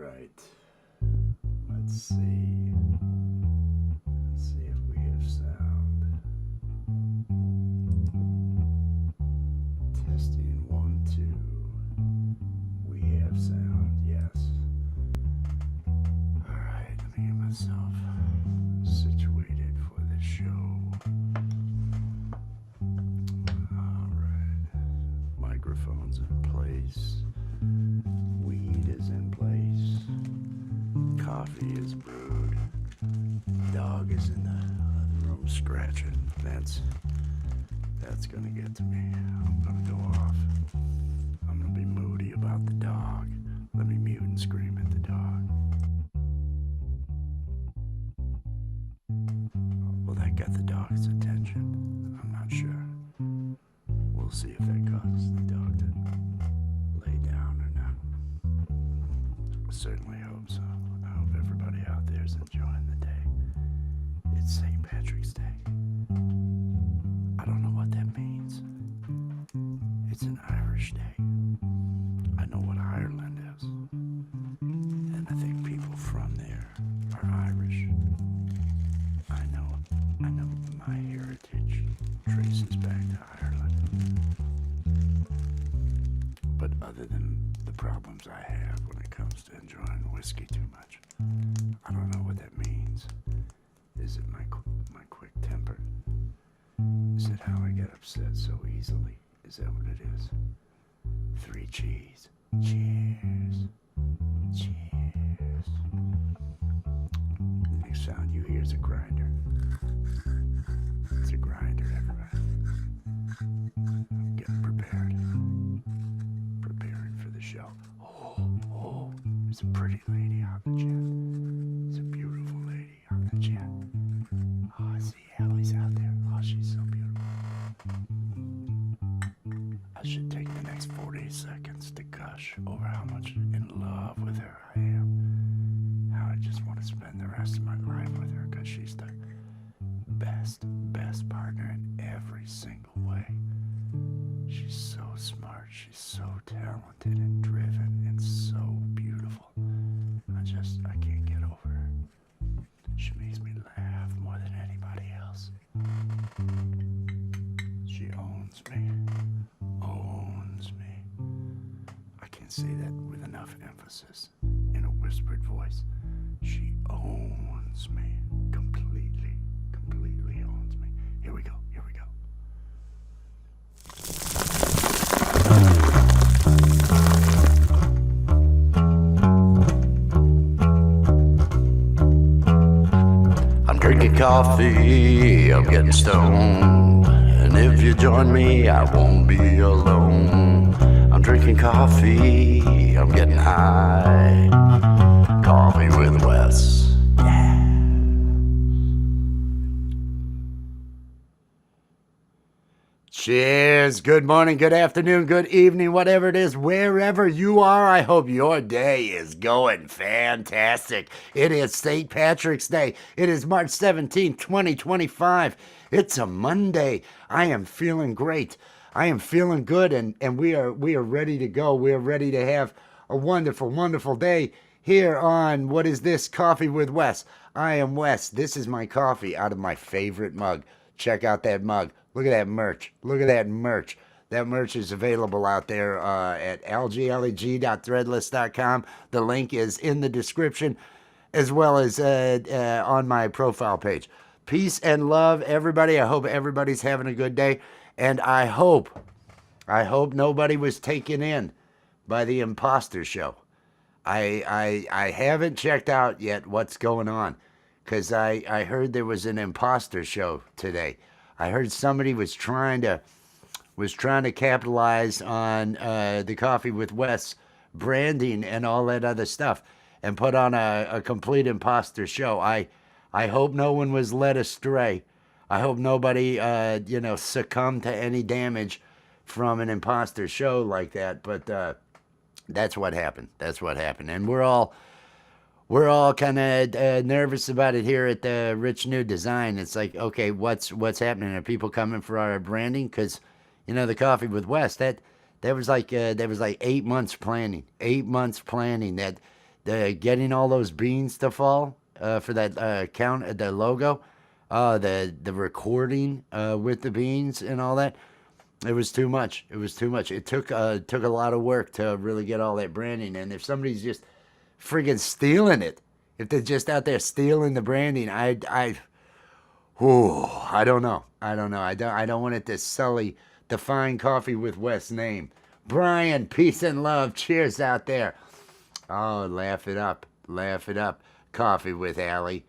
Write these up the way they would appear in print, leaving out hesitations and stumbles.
right. Let's see. Let's see if we have sound. Testing 1, 2. We have sound, yes. Alright, let me get myself situated for this show. Alright. Microphone's in place. Weed is in place. Coffee is brewed. Dog is in the other room scratching. That's gonna get to me. I'm gonna go off. I'm gonna be moody about the dog. Let me mute and scream at the dog. Well, that got the dog's attention. I'm not sure. We'll see if that causes the dog to lay down or not. I certainly hope so. I hope everybody out there is enjoying the day. It's St. Patrick's Day. I don't know what that means. It's an Irish day. I know what Ireland is. And I think people from there are Irish. I know my heritage traces back to Ireland. But other than the problems I have when it comes to enjoying whiskey too much, I don't know what that means. Is it my quick temper? Is it how I get upset so easily? Is that what it is? 3 cheese. Cheers. Cheers. The next sound you hear is a grinder. It's a grinder, everybody. I'm getting prepared. Preparing for the show. Oh, there's a pretty lady on the jet. It's a beautiful lady on the jet. Oh, I see Allie's out there. Oh, she's so beautiful. I should take the next 40 seconds to gush over how much in love with her I am. How I just want to spend the rest of my life with her because she's the best partner in every single way. She's so smart, she's so talented and driven and so beautiful. I can't get over her. She makes me laugh more than anybody else. She owns me. I can't say that with enough emphasis in a whispered voice. She owns me. Completely owns me. Here we go. I'm drinking coffee, I'm getting stoned. And if you join me, I won't be alone. I'm drinking coffee, I'm getting high. Coffee with Wes. Yeah. Cheers. Good morning, good afternoon, good evening, whatever it is, wherever you are. I hope your day is going fantastic. It is St. Patrick's Day. It is March 17th, 2025. It's a Monday. I am feeling great. I am feeling good, and we are ready to go. We are ready to have a wonderful, wonderful day here on, what is this, Coffee with Wes. I am Wes. This is my coffee out of my favorite mug. Check out that mug. Look at that merch. That merch is available out there at lgleg.threadless.com. The link is in the description, as well as on my profile page. Peace and love, everybody. I hope everybody's having a good day. And I hope nobody was taken in by the imposter show. I haven't checked out yet what's going on, because I heard there was an imposter show today. I heard somebody was trying to capitalize on the Coffee with Wes branding and all that other stuff and put on a complete imposter show. I hope no one was led astray. I hope nobody, succumbed to any damage from an imposter show like that. But that's what happened. And we're all kind of nervous about it here at the Rich New Design. It's like, okay, what's happening? Are people coming for our branding? Because, the Coffee with Wes, that was like 8 months planning. 8 months planning that getting all those beans to fall for that count, the logo, the recording with the beans and all that. It was too much. It was too much. It took a lot of work to really get all that branding. And if somebody's just friggin' stealing it, if they're just out there stealing the branding, I don't know. I don't want it to sully the fine coffee with Wes name. Brian, peace and love. Cheers out there. Oh, laugh it up. Laugh it up. Coffee with Allie.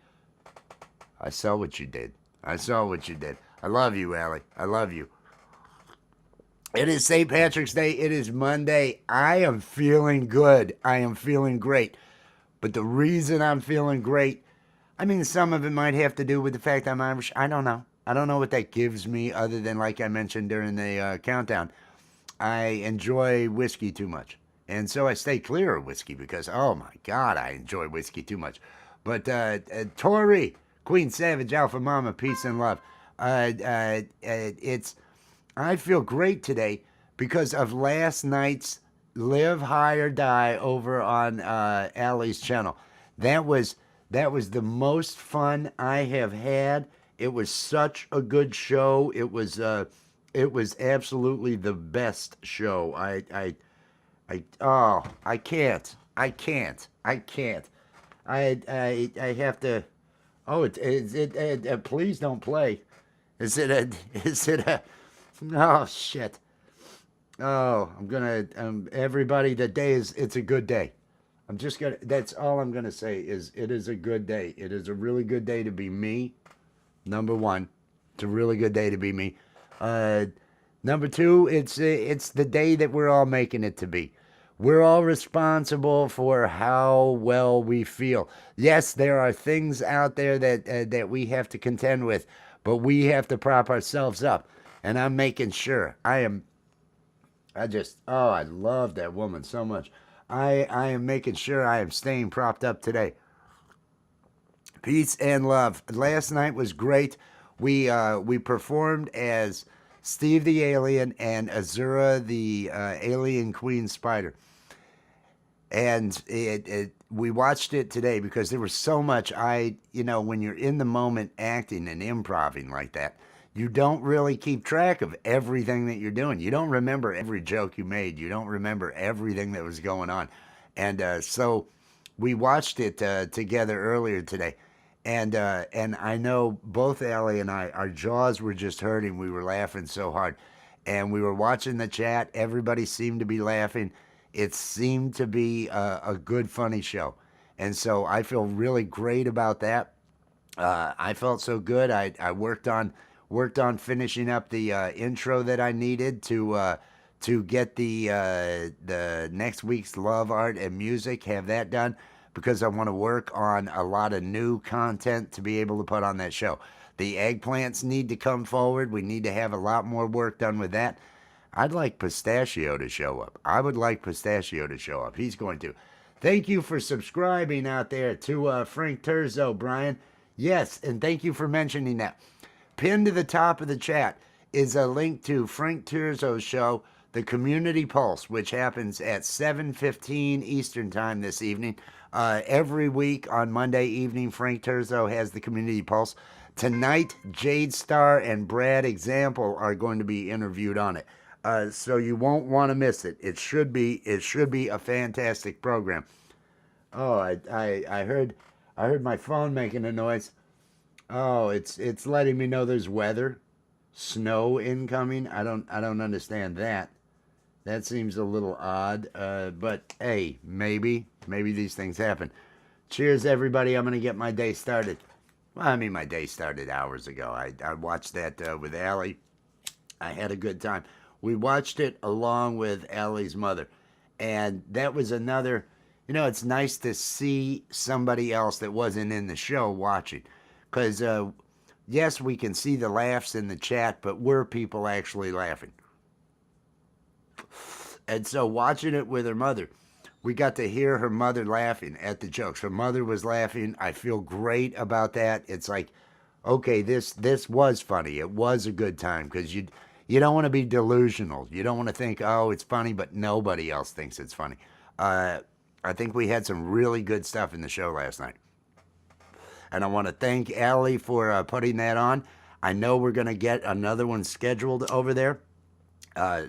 I saw what you did. I saw what you did. I love you, Allie. I love you. It is St. Patrick's Day. It is Monday. I am feeling good. I am feeling great. But the reason I'm feeling great, I mean, some of it might have to do with the fact I'm Irish. I don't know. I don't know what that gives me other than, like I mentioned during the countdown, I enjoy whiskey too much. And so I stay clear of whiskey because, oh my God, I enjoy whiskey too much. But Tori, Queen Savage, Alpha Mama, peace and love. I feel great today because of last night's Live High or Die over on Allie's channel. That was the most fun I have had. It was such a good show. It was absolutely the best show. I can't. I have to. Oh, please don't play. Is it a, oh shit. Oh, I'm gonna, everybody, it's a good day. That's all I'm gonna say is it is a good day. It is a really good day to be me. Number one, it's a really good day to be me. Number two, it's the day that we're all making it to be. We're all responsible for how well we feel. Yes, there are things out there that we have to contend with, but we have to prop ourselves up. And I'm making sure. I love that woman so much. I am making sure I am staying propped up today. Peace and love. Last night was great. We performed as Steve the Alien and Azura the Alien Queen Spider. And we watched it today because there was so much. When you're in the moment acting and improving like that, you don't really keep track of everything that you're doing. You don't remember every joke you made. You don't remember everything that was going on. And so we watched it together earlier today. And I know both Allie and I, our jaws were just hurting. We were laughing so hard. And we were watching the chat. Everybody seemed to be laughing. It seemed to be a good, funny show. And so I feel really great about that. I felt so good. I worked on finishing up the intro that I needed to get the next week's love art and music, have that done, because I want to work on a lot of new content to be able to put on that show. The eggplants need to come forward. We need to have a lot more work done with that. I'd like Pistachio to show up. I would like Pistachio to show up. He's going to. Thank you for subscribing out there to Frank Terzo, Brian. Yes, and thank you for mentioning that. Pinned to the top of the chat is a link to Frank Terzo's show, The Community Pulse, which happens at 7:15 Eastern Time this evening. Every week on Monday evening, Frank Terzo has The Community Pulse. Tonight, Jade Starr and Brad Example are going to be interviewed on it. So you won't want to miss it. It should be a fantastic program. Oh, I heard my phone making a noise. Oh, it's letting me know there's weather, snow incoming. I don't understand that. That seems a little odd. But hey, maybe these things happen. Cheers, everybody. I'm gonna get my day started. Well, I mean, my day started hours ago. I watched that with Allie. I had a good time. We watched it along with Allie's mother. And that was another, it's nice to see somebody else that wasn't in the show watching. Because, yes, we can see the laughs in the chat, but were people actually laughing? And so watching it with her mother, we got to hear her mother laughing at the jokes. Her mother was laughing. I feel great about that. It's like, okay, this was funny. It was a good time because you don't want to be delusional. You don't want to think, oh, it's funny, but nobody else thinks it's funny. I think we had some really good stuff in the show last night. And I want to thank Allie for putting that on. I know we're going to get another one scheduled over there.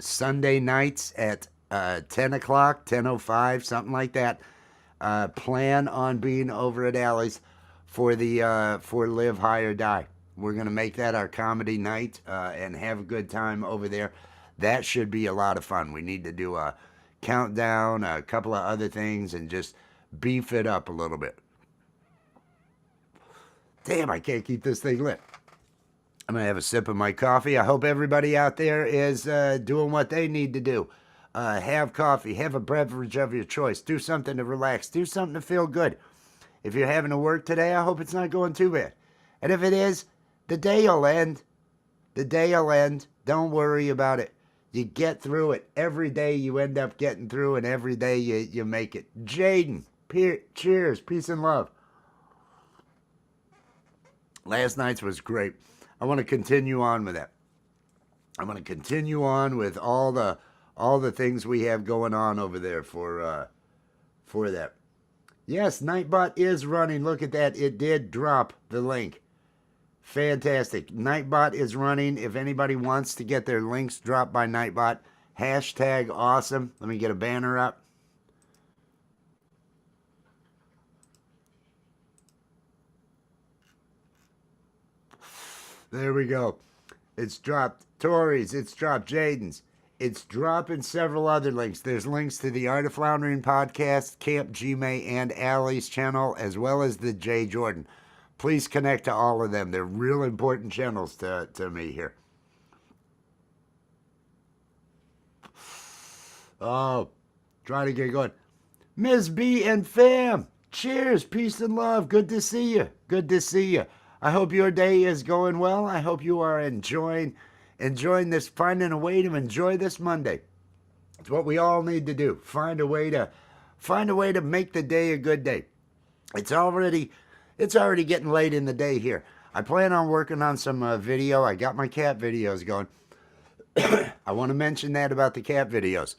Sunday nights at 10 o'clock, 10:05, something like that. Plan on being over at Allie's for the for Live High or Die. We're going to make that our comedy night and have a good time over there. That should be a lot of fun. We need to do a countdown, a couple of other things, and just beef it up a little bit. Damn, I can't keep this thing lit. I'm going to have a sip of my coffee. I hope everybody out there is doing what they need to do. Have coffee. Have a beverage of your choice. Do something to relax. Do something to feel good. If you're having to work today, I hope it's not going too bad. And if it is, the day will end. The day will end. Don't worry about it. You get through it. Every day you end up getting through, and every day you make it. Jaden, cheers. Peace and love. Last night's was great. I want to continue on with that. I want to continue on with all the things we have going on over there for that. Yes, Nightbot is running. Look at that. It did drop the link. Fantastic. Nightbot is running. If anybody wants to get their links dropped by Nightbot, hashtag awesome. Let me get a banner up. There we go. It's dropped Tori's. It's dropped Jaden's. It's dropping several other links. There's links to the Art of Floundering podcast, Camp Gmail, and Allie's channel, as well as the Jay Jordan. Please connect to all of them. They're real important channels to me here. Oh, trying to get going. Ms. B and fam, cheers, peace and love. Good to see you. Good to see you. I hope your day is going well. I hope you are enjoying this, finding a way to enjoy this Monday. It's what we all need to do. Find a way to make the day a good day. It's already getting late in the day here. I plan on working on some video. I got my cat videos going. I want to mention that about the cat videos.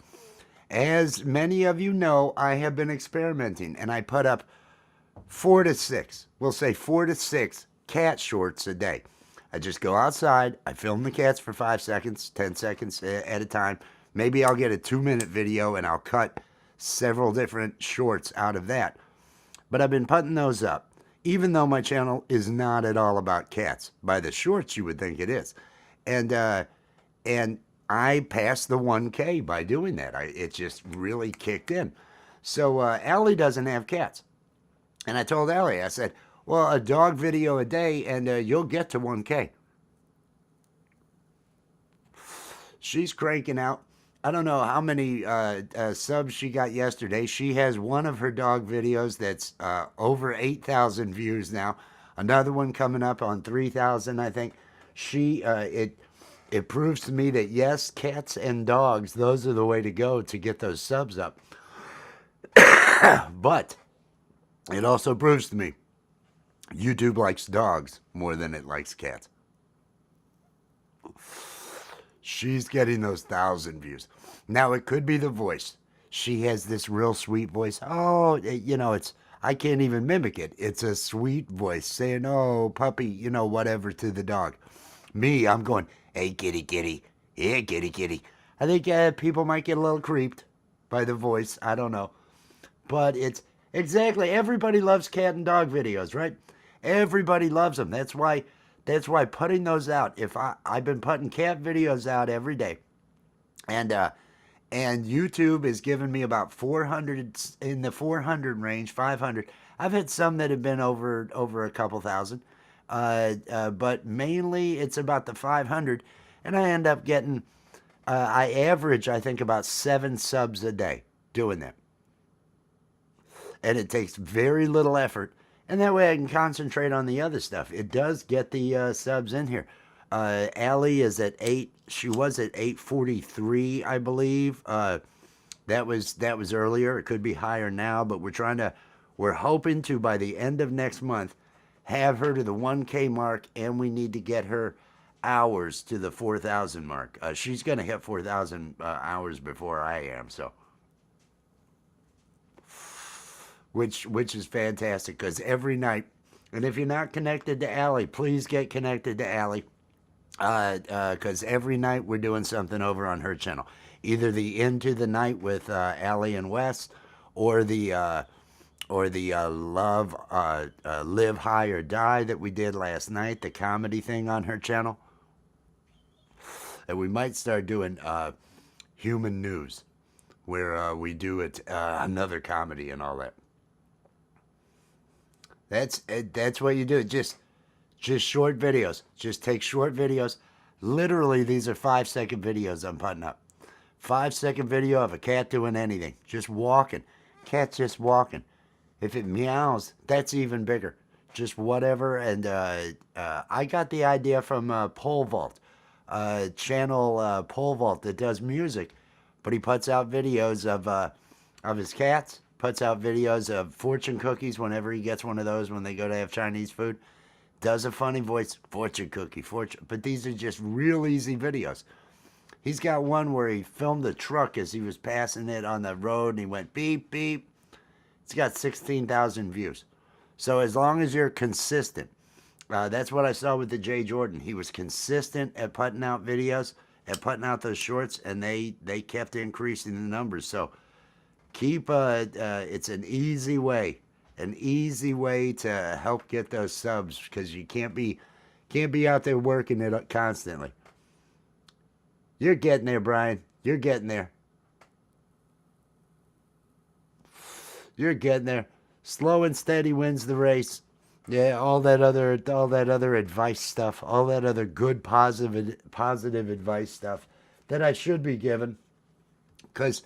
As many of you know, I have been experimenting, and I put up 4 to 6. We'll say 4 to 6 cat shorts a day. I just go outside, I film the cats for 5 seconds, 10 seconds at a time. Maybe I'll get a 2-minute video and I'll cut several different shorts out of that. But I've been putting those up, even though my channel is not at all about cats. By the shorts, you would think it is. And I passed the 1K by doing that. It just really kicked in. So Allie doesn't have cats. And I told Allie, I said, well, a dog video a day and you'll get to 1K. She's cranking out. I don't know how many subs she got yesterday. She has one of her dog videos that's over 8,000 views now. Another one coming up on 3,000, I think. It proves to me that, yes, cats and dogs, those are the way to go to get those subs up. But it also proves to me YouTube likes dogs more than it likes cats. She's getting those 1,000 views. Now, it could be the voice. She has this real sweet voice. Oh, I can't even mimic it. It's a sweet voice saying, oh, puppy, whatever to the dog. Me, I'm going, hey, kitty, kitty. Hey, kitty, kitty. I think people might get a little creeped by the voice. I don't know. But it's exactly, everybody loves cat and dog videos, right? Everybody loves them. That's why putting those out. I've been putting cat videos out every day, and YouTube is giving me about 400, in the 400 range, 500. I've had some that have been over a couple thousand, but mainly it's about the 500, and I end up getting. I average, I think, about 7 subs a day doing that, and it takes very little effort. And that way I can concentrate on the other stuff. It does get the subs in here. Allie is at 8. She was at 843, I believe. That was earlier. It could be higher now, but we're hoping to, by the end of next month, have her to the 1K mark, and we need to get her hours to the 4,000 mark. She's going to hit 4,000 hours before I am, so. which is fantastic because every night, and if you're not connected to Allie, please get connected to Allie because every night we're doing something over on her channel. Either the Into the Night with Allie and Wes, or the Love Live High or Die that we did last night, the comedy thing on her channel. And we might start doing Human News, where we do it another comedy and all that. That's what you do. Just short videos. Just take short videos. Literally, these are 5-second videos I'm putting up. 5-second video of a cat doing anything, just walking. Cat's just walking. If it meows, that's even bigger. Just whatever. And I got the idea from Pole Vault, channel Pole Vault that does music, but he puts out videos of his cats. Puts out videos of fortune cookies whenever he gets one of those when they go to have Chinese food. Does a funny voice, fortune cookie, fortune. But these are just real easy videos. He's got one where he filmed the truck as he was passing it on the road and he went beep, beep. It's got 16,000 views. So as long as you're consistent, that's what I saw with the Jay Jordan. He was consistent at putting out videos, at putting out those shorts, and they kept increasing the numbers. So keep, it's an easy way to help get those subs because you can't be out there working it constantly. You're getting there, Brian. You're getting there. You're getting there. Slow and steady wins the race. Yeah, all that other advice stuff, all that other good positive advice stuff that I should be given, because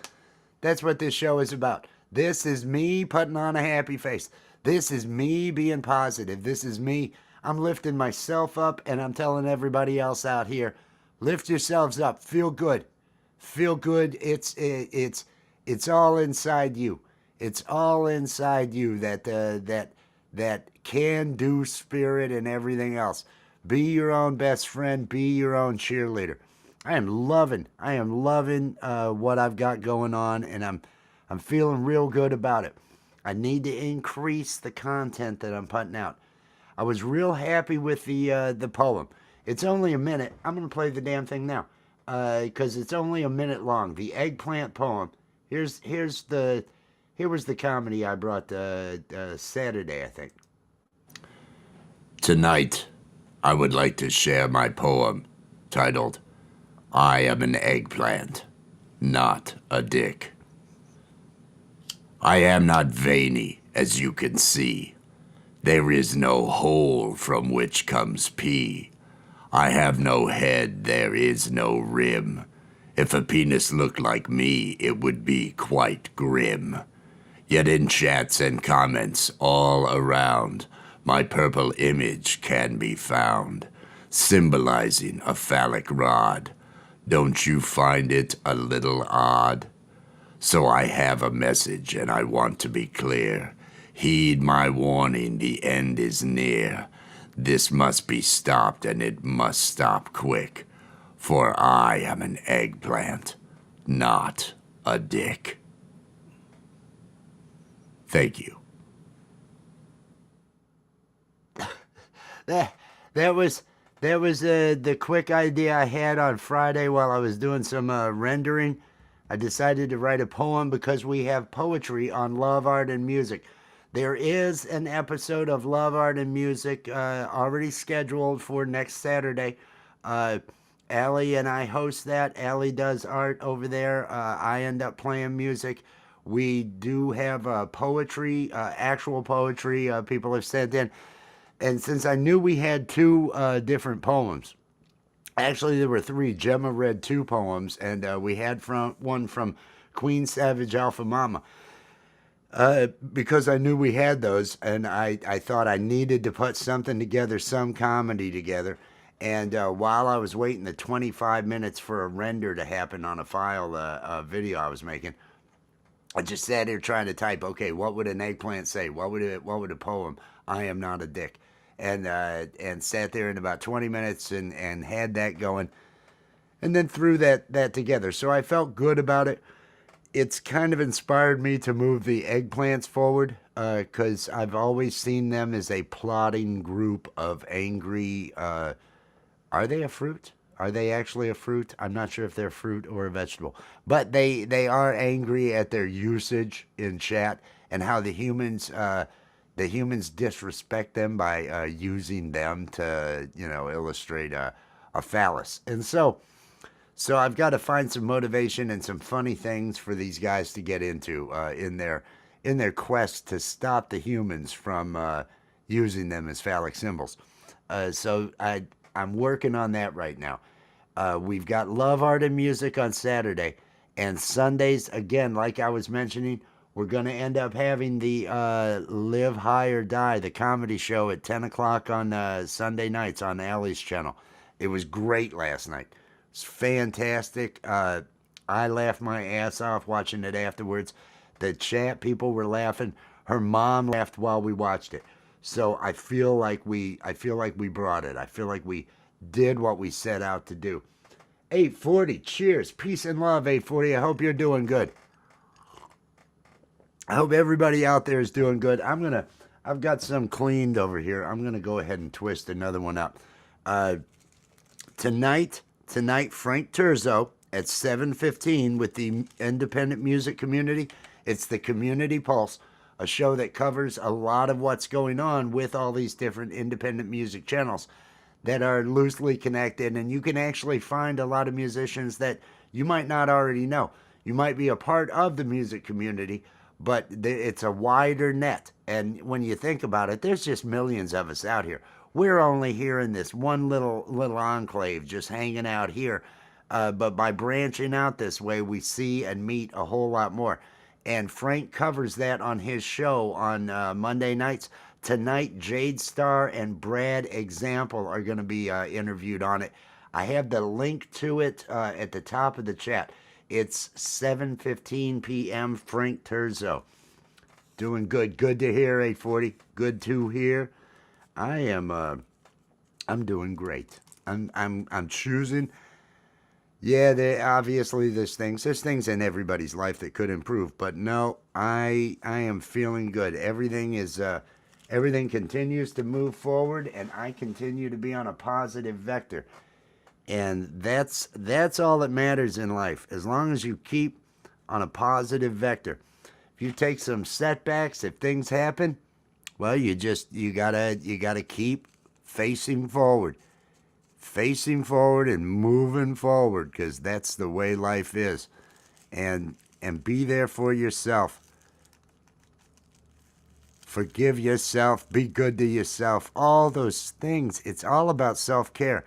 that's what this show is about. This is me putting on a happy face. This is me being positive. This is me. I'm lifting myself up, and I'm telling everybody else out here, lift yourselves up. Feel good. Feel good. It's all inside you. It's all inside you, that can-do spirit and everything else. Be your own best friend. Be your own cheerleader. I am loving what I've got going on, and I'm feeling real good about it. I need to increase the content that I'm putting out. I was real happy with the poem. It's only a minute. I'm gonna play the damn thing now, because it's only a minute long. The eggplant poem. Here was the comedy I brought Saturday, I think. Tonight, I would like to share my poem titled, I am an eggplant, not a dick. I am not veiny, as you can see. There is no hole from which comes pee. I have no head, there is no rim. If a penis looked like me, it would be quite grim. Yet in chats and comments all around, my purple image can be found, symbolizing a phallic rod. Don't you find it a little odd? So I have a message and I want to be clear. Heed my warning, the end is near. This must be stopped and it must stop quick. For I am an eggplant, not a dick. Thank you. That was the quick idea I had on Friday while I was doing some rendering. I decided to write a poem because we have poetry on Love, Art, and Music. There is an episode of Love, Art, and Music already scheduled for next Saturday. Allie and I host that. Allie does art over there. I end up playing music. We do have poetry, actual poetry people have sent in. And since I knew we had two different poems, actually there were three. Gemma read two poems, and we had one from Queen Savage Alpha Mama. Because I knew we had those, and I thought I needed to put something together, some comedy together. And while I was waiting the 25 minutes for a render to happen on a file, a video I was making, I just sat here trying to type, okay, what would an eggplant say? What would a poem? I am not a dick. And sat there in about 20 minutes and had that going. And then threw that together. So I felt good about it. it's kind of inspired me to move the eggplants forward because I've always seen them as a plotting group of angry. Are they a fruit? Are they actually a fruit? I'm not sure if they're fruit or a vegetable, but they are angry at their usage in chat and how the humans disrespect them by using them to illustrate a phallus. And so I've got to find some motivation and some funny things for these guys to get into in their quest to stop the humans from using them as phallic symbols. I'm working on that right now. We've got Love, Art, and Music on Saturday, and Sundays again. Like I was mentioning, we're going to end up having the Live High or Die, the comedy show at 10 o'clock on Sunday nights on Allie's channel. It was great last night. It's fantastic. I laughed my ass off watching it afterwards. The chat people were laughing. Her mom laughed while we watched it. So I feel like we brought it. I feel like we did what we set out to do. 840, cheers, peace and love. 840. I hope you're doing good. I hope everybody out there is doing good. I've got some cleaned over here. I'm gonna go ahead and twist another one up. Tonight, Frank Turzo at 7:15 with the independent music community. It's the Community Pulse, a show that covers a lot of what's going on with all these different independent music channels that are loosely connected, and you can actually find a lot of musicians that you might not already know. You might be a part of the music community, but it's a wider net. And when you think about it, there's just millions of us out here. We're only here in this one little enclave, just hanging out here. But by branching out this way, we see and meet a whole lot more. And Frank covers that on his show on Monday nights. Tonight, Jade Star and Brad Example are going to be interviewed on it. I have the link to it at the top of the chat. It's 7:15 p.m. Frank Turzo. Doing good. Good to hear, 840. Good to hear. I'm doing great. I'm choosing. Yeah, obviously there's things in everybody's life that could improve, but no, I am feeling good. Everything continues to move forward, and I continue to be on a positive vector. And that's all that matters in life. As long as you keep on a positive vector. If you take some setbacks, if things happen, well, you gotta keep facing forward and moving forward, because that's the way life is. And be there for yourself. Forgive yourself, be good to yourself. All those things. It's all about self-care.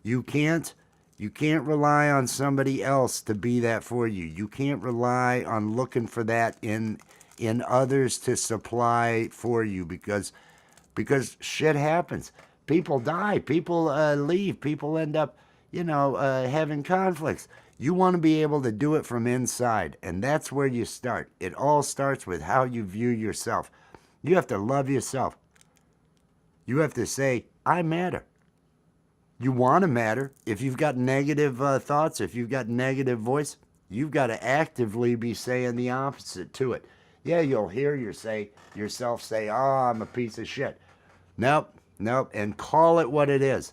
You can't rely on somebody else to be that for you. You can't rely on looking for that in others to supply for you, because shit happens. People die. People leave. People end up, having conflicts. You want to be able to do it from inside, and that's where you start. It all starts with how you view yourself. You have to love yourself. You have to say, I matter. You want to matter. If you've got negative thoughts, if you've got negative voice, you've got to actively be saying the opposite to it. Yeah, you'll hear yourself say, oh, I'm a piece of shit. Nope, and call it what it is.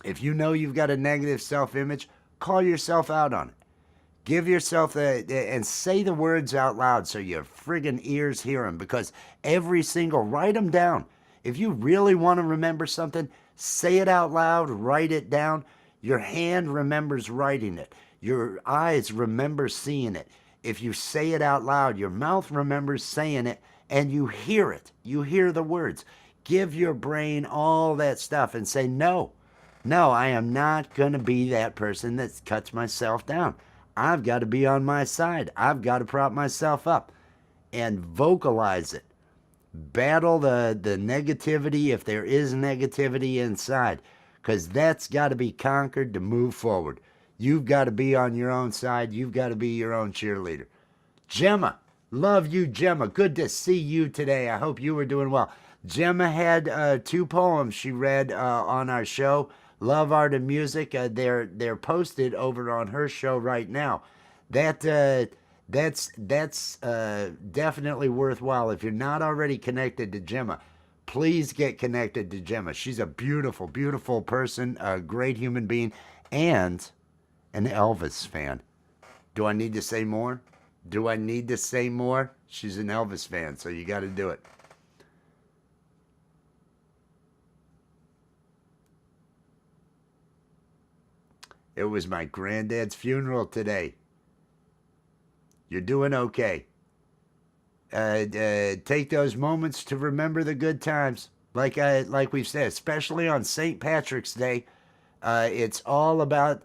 If you know you've got a negative self-image, call yourself out on it. Give yourself and say the words out loud so your friggin' ears hear them, because write them down. If you really want to remember something, say it out loud, write it down. Your hand remembers writing it. Your eyes remember seeing it. If you say it out loud, your mouth remembers saying it, and you hear it. You hear the words. Give your brain all that stuff and say, no, I am not going to be that person that cuts myself down. I've got to be on my side. I've got to prop myself up and vocalize it. Battle the negativity if there is negativity inside, because that's got to be conquered to move forward. You've got to be on your own side. You've got to be your own cheerleader. Gemma, love you, Gemma. Good to see you today. I hope you were doing well. Gemma had 2 poems she read on our show, Love, Art, and Music. They're posted over on her show right now. That That's definitely worthwhile. If you're not already connected to Gemma, please get connected to Gemma. She's a beautiful, beautiful person, a great human being, and an Elvis fan. Do I need to say more? Do I need to say more? She's an Elvis fan, so you got to do it. It was my granddad's funeral today. You're doing okay. Take those moments to remember the good times. Like we've said, especially on St. Patrick's Day, it's all about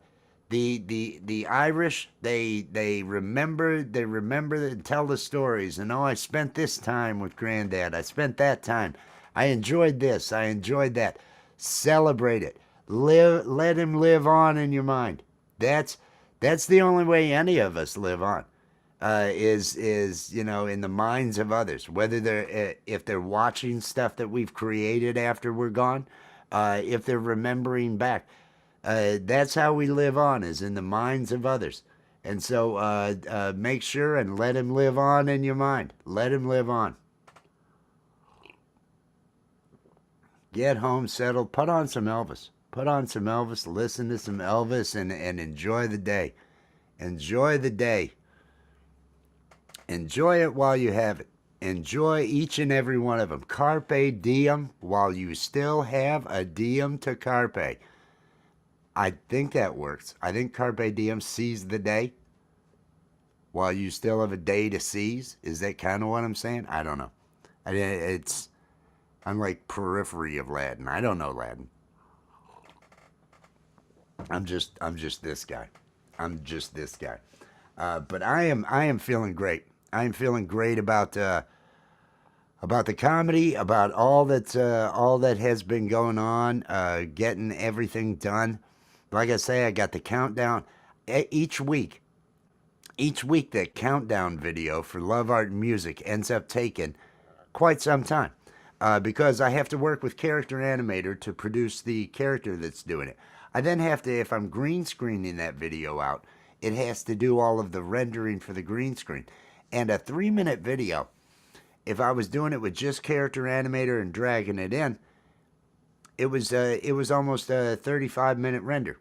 the Irish. They remember and tell the stories. And oh, I spent this time with Granddad. I spent that time. I enjoyed this. I enjoyed that. Celebrate it. Let him live on in your mind. That's the only way any of us live on. Is in the minds of others, whether they're if they're watching stuff that we've created after we're gone, if they're remembering back. That's how we live on, is in the minds of others. And so make sure and let him live on in your mind. Let him live on. Get home, settled, put on some Elvis. Put on some Elvis, listen to some Elvis, and enjoy the day. Enjoy the day. Enjoy it while you have it. Enjoy each and every one of them. Carpe diem while you still have a diem to carpe. I think that works. I think carpe diem, seize the day while you still have a day to seize. Is that kind of what I'm saying? I don't know. I'm like periphery of Latin. I don't know Latin. I'm just this guy. I'm just this guy. But I am feeling great. I am feeling great about the comedy, about all that has been going on, getting everything done. Like I say, I got the countdown each week. Each week, that countdown video for Love Art and Music ends up taking quite some time because I have to work with Character Animator to produce the character that's doing it. I then have to, if I'm green screening that video out, it has to do all of the rendering for the green screen. And a 3-minute video, if I was doing it with just Character Animator and dragging it in, it was almost a 35-minute render.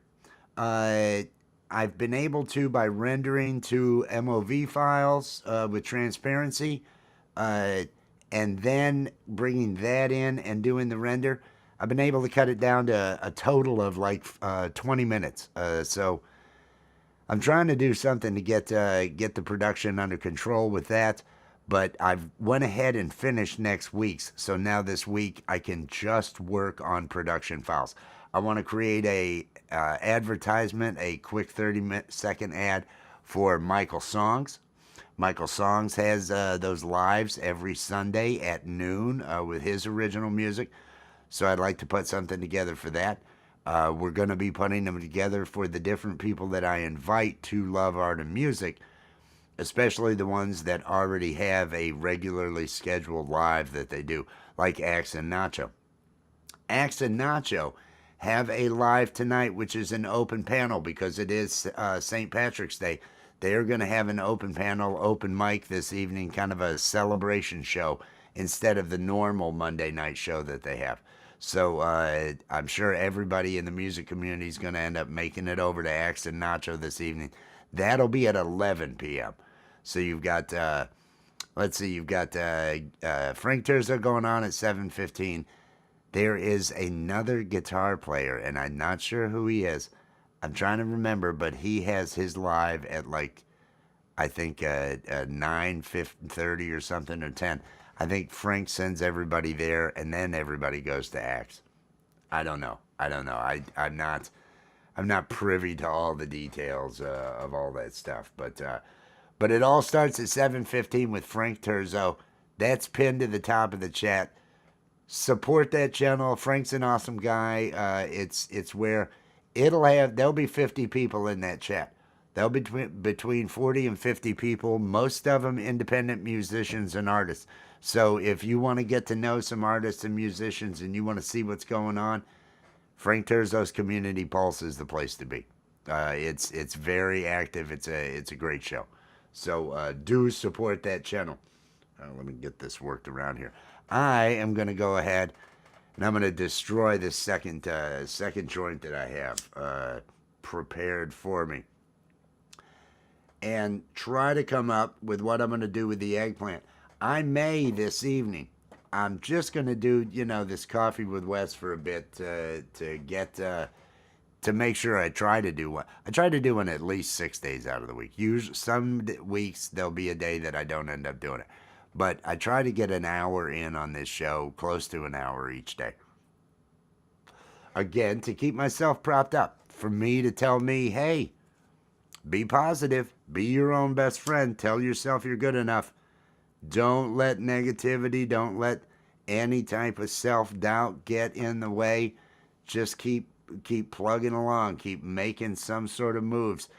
I've been able to, by rendering to MOV files with transparency, and then bringing that in and doing the render, I've been able to cut it down to a total of like 20 minutes. So I'm trying to do something to get the production under control with that. But I've went ahead and finished next week's, so now this week I can just work on production files. I want to create a advertisement, a quick 30-second ad for Michael Songs. Michael Songs has those lives every Sunday at noon with his original music, so I'd like to put something together for that. We're going to be putting them together for the different people that I invite to Love Art and Music, especially the ones that already have a regularly scheduled live that they do, like Axe and Nacho. Axe and Nacho have a live tonight, which is an open panel because it is St. Patrick's Day. They are going to have an open panel, open mic this evening, kind of a celebration show instead of the normal Monday night show that they have. So I'm sure everybody in the music community is going to end up making it over to Axe and Nacho this evening. That'll be at 11 p.m. So you've got, let's see, you've got Frank Terzo going on at 7:15. There is another guitar player, and I'm not sure who he is. I'm trying to remember, but he has his live at like, I think 9:30 or something, or 10. I think Frank sends everybody there, and then everybody goes to Axe. I don't know. I'm not privy to all the details of all that stuff, but it all starts at 7:15 with Frank Terzo. That's pinned to the top of the chat. Support that channel. Frank's an awesome guy. It's where there'll be 50 people in that chat. There'll be between 40 and 50 people, most of them independent musicians and artists. So if you want to get to know some artists and musicians and you want to see what's going on, Frank Terzo's Community Pulse is the place to be. It's very active. It's a great show. So do support that channel. Let me get this worked around here. I am going to go ahead and I'm going to destroy this second joint that I have prepared for me, and try to come up with what I'm going to do with the eggplant. I may this evening. I'm just going to do, this coffee with Wes for a bit to get to make sure I try to do one. I try to do one at least 6 days out of the week. Usually, some weeks there'll be a day that I don't end up doing it, but I try to get an hour in on this show, close to an hour each day. Again, to keep myself propped up, for me to tell me, hey, be positive. Be your own best friend. Tell yourself you're good enough. Don't let negativity, don't let any type of self-doubt get in the way. Just keep plugging along. Keep making some sort of moves.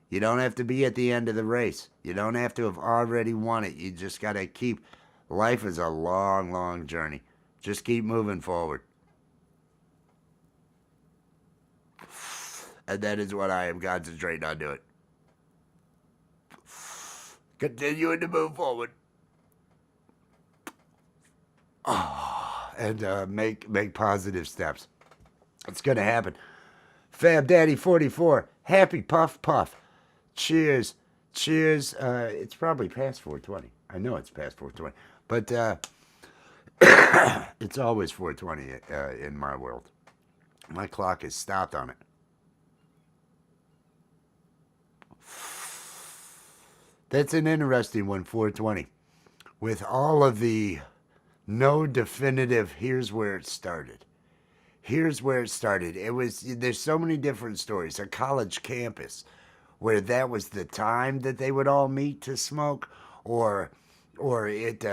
You don't have to be at the end of the race. You don't have to have already won it. You just got to keep. Life is a long, long journey. Just keep moving forward. And that is what I am concentrating on doing. Continuing to move forward. And make positive steps. It's going to happen. Fab Daddy 44. Happy Puff Puff. Cheers. Cheers. It's probably past 420. I know it's past 420. But it's always 420 in my world. My clock is stopped on it. That's an interesting one, 420. With all of the no definitive, here's where it started. Here's where it started. There's so many different stories. A college campus where that was the time that they would all meet to smoke, or it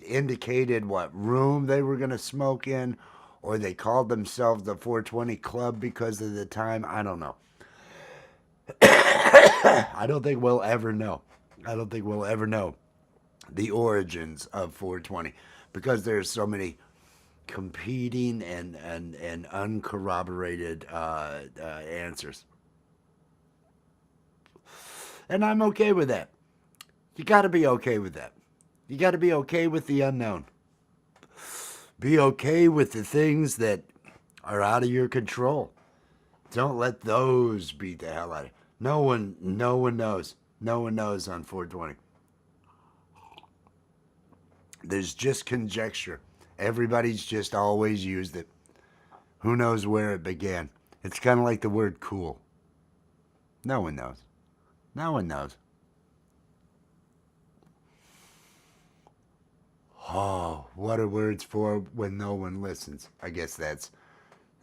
indicated what room they were going to smoke in, or they called themselves the 420 Club because of the time. I don't know. I don't think we'll ever know. I don't think we'll ever know the origins of 420 because there's so many competing and uncorroborated answers. And I'm okay with that. You got to be okay with that. You got to be okay with the unknown. Be okay with the things that are out of your control. Don't let those beat the hell out of you. No one knows. No one knows on 420. There's just conjecture. Everybody's just always used it. Who knows where it began? It's kind of like the word cool. No one knows. No one knows. Oh, what are words for when no one listens? I guess that's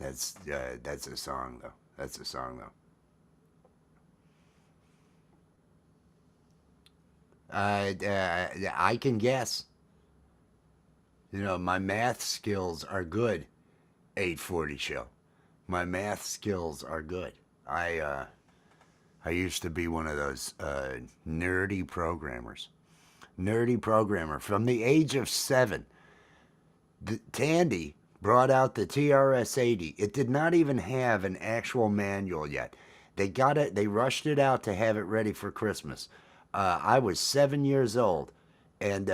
a song though. That's a song though. I can guess. My math skills are good. 840 show. My math skills are good. I used to be one of those nerdy programmers. Nerdy programmer from the age of 7. Tandy brought out the TRS-80. It did not even have an actual manual yet. They got it. They rushed it out to have it ready for Christmas. I was 7 years old, and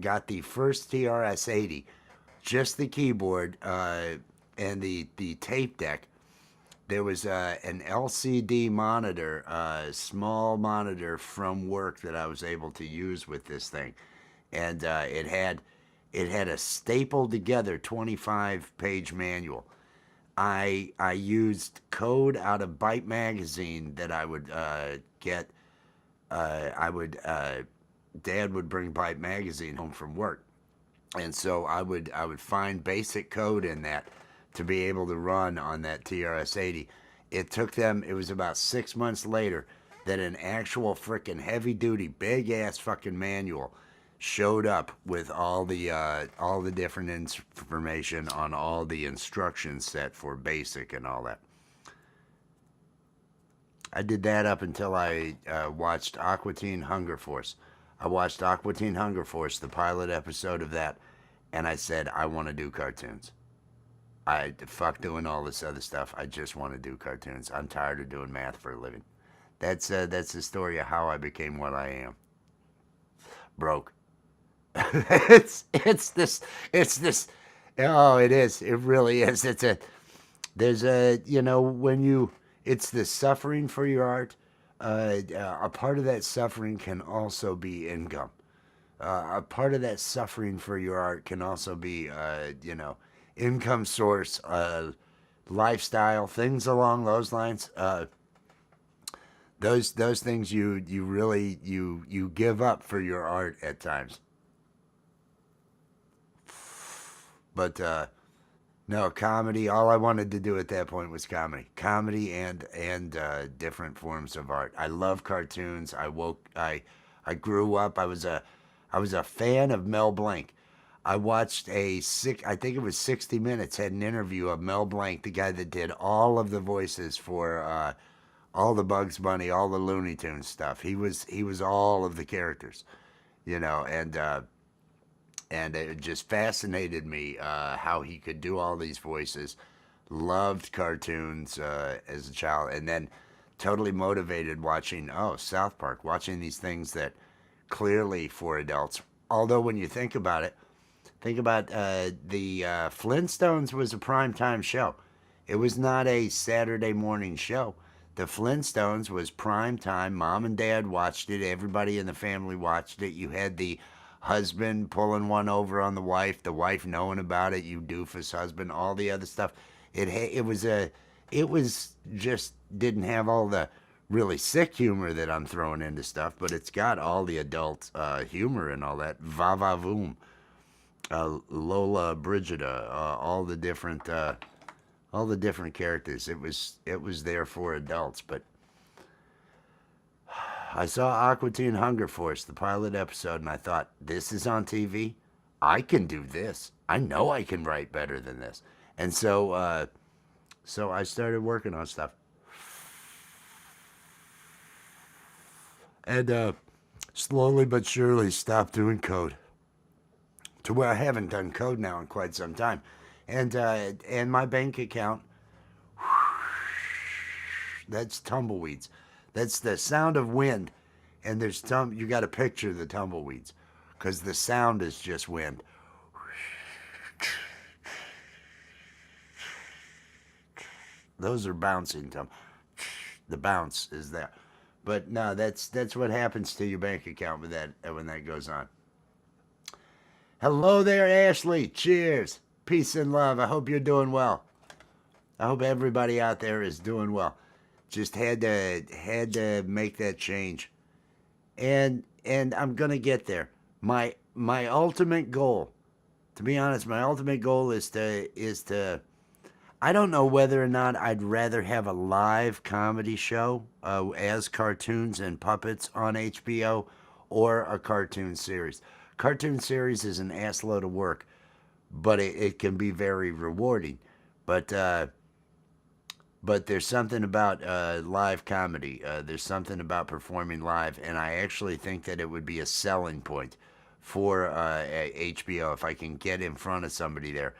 got the first TRS-80, just the keyboard and the tape deck. There was an LCD monitor, a small monitor from work that I was able to use with this thing, and it had a stapled together 25-page manual. I used code out of Byte magazine that I would get. Dad would bring Byte magazine home from work, and so I would find basic code in that to be able to run on that TRS-80. It took them. It was about 6 months later that an actual freaking heavy duty, big ass fucking manual showed up with all the different information on all the instruction set for basic and all that. I did that up until I watched Aqua Teen Hunger Force. I watched Aqua Teen Hunger Force, the pilot episode of that, and I said, I want to do cartoons. I fuck doing all this other stuff. I just want to do cartoons. I'm tired of doing math for a living. That's the story of how I became what I am. broke. It's this. Oh, it is. It really is. There's a, when you, it's the suffering for your art. A part of that suffering can also be income. A part of that suffering for your art can also be, income source, lifestyle, things along those lines. Those things you really you give up for your art at times. But no, comedy. All I wanted to do at that point was comedy, and different forms of art. I love cartoons. I grew up. I was a fan of Mel Blanc. I watched I think it was 60 Minutes had an interview of Mel Blanc, the guy that did all of the voices for all the Bugs Bunny, all the Looney Tunes stuff. He was all of the characters, and it just fascinated me how he could do all these voices. Loved cartoons as a child, and then totally motivated watching South Park, watching these things that clearly for adults. Although when you think about the Flintstones was a primetime show. It was not a Saturday morning show. The Flintstones was prime time. Mom and Dad watched it. Everybody in the family watched it. You had the husband pulling one over on the wife knowing about it. You doofus husband, all the other stuff. It was just didn't have all the really sick humor that I'm throwing into stuff, but it's got all the adult humor and all that. Va va voom, Lola, Brigida, all the different characters. It was there for adults, but I saw Aqua Teen Hunger Force, the pilot episode, and I thought, this is on TV. I can do this. I know I can write better than this, and so I started working on stuff, and slowly but surely stopped doing code to where I haven't done code now in quite some time, and my bank account, that's tumbleweeds. That's the sound of wind, and you got to picture the tumbleweeds, because the sound is just wind. Those are bouncing. The bounce is there, but no, that's what happens to your bank account with that when that goes on. Hello there, Ashley. Cheers, peace and love. I hope you're doing well. I hope everybody out there is doing well. Just had to make that change, and I'm gonna get there. My ultimate goal, to be honest, my ultimate goal is to. I don't know whether or not I'd rather have a live comedy show as cartoons and puppets on HBO, or a cartoon series. Cartoon series is an assload of work, but it can be very rewarding. But there's something about live comedy. There's something about performing live, and I actually think that it would be a selling point for HBO if I can get in front of somebody there,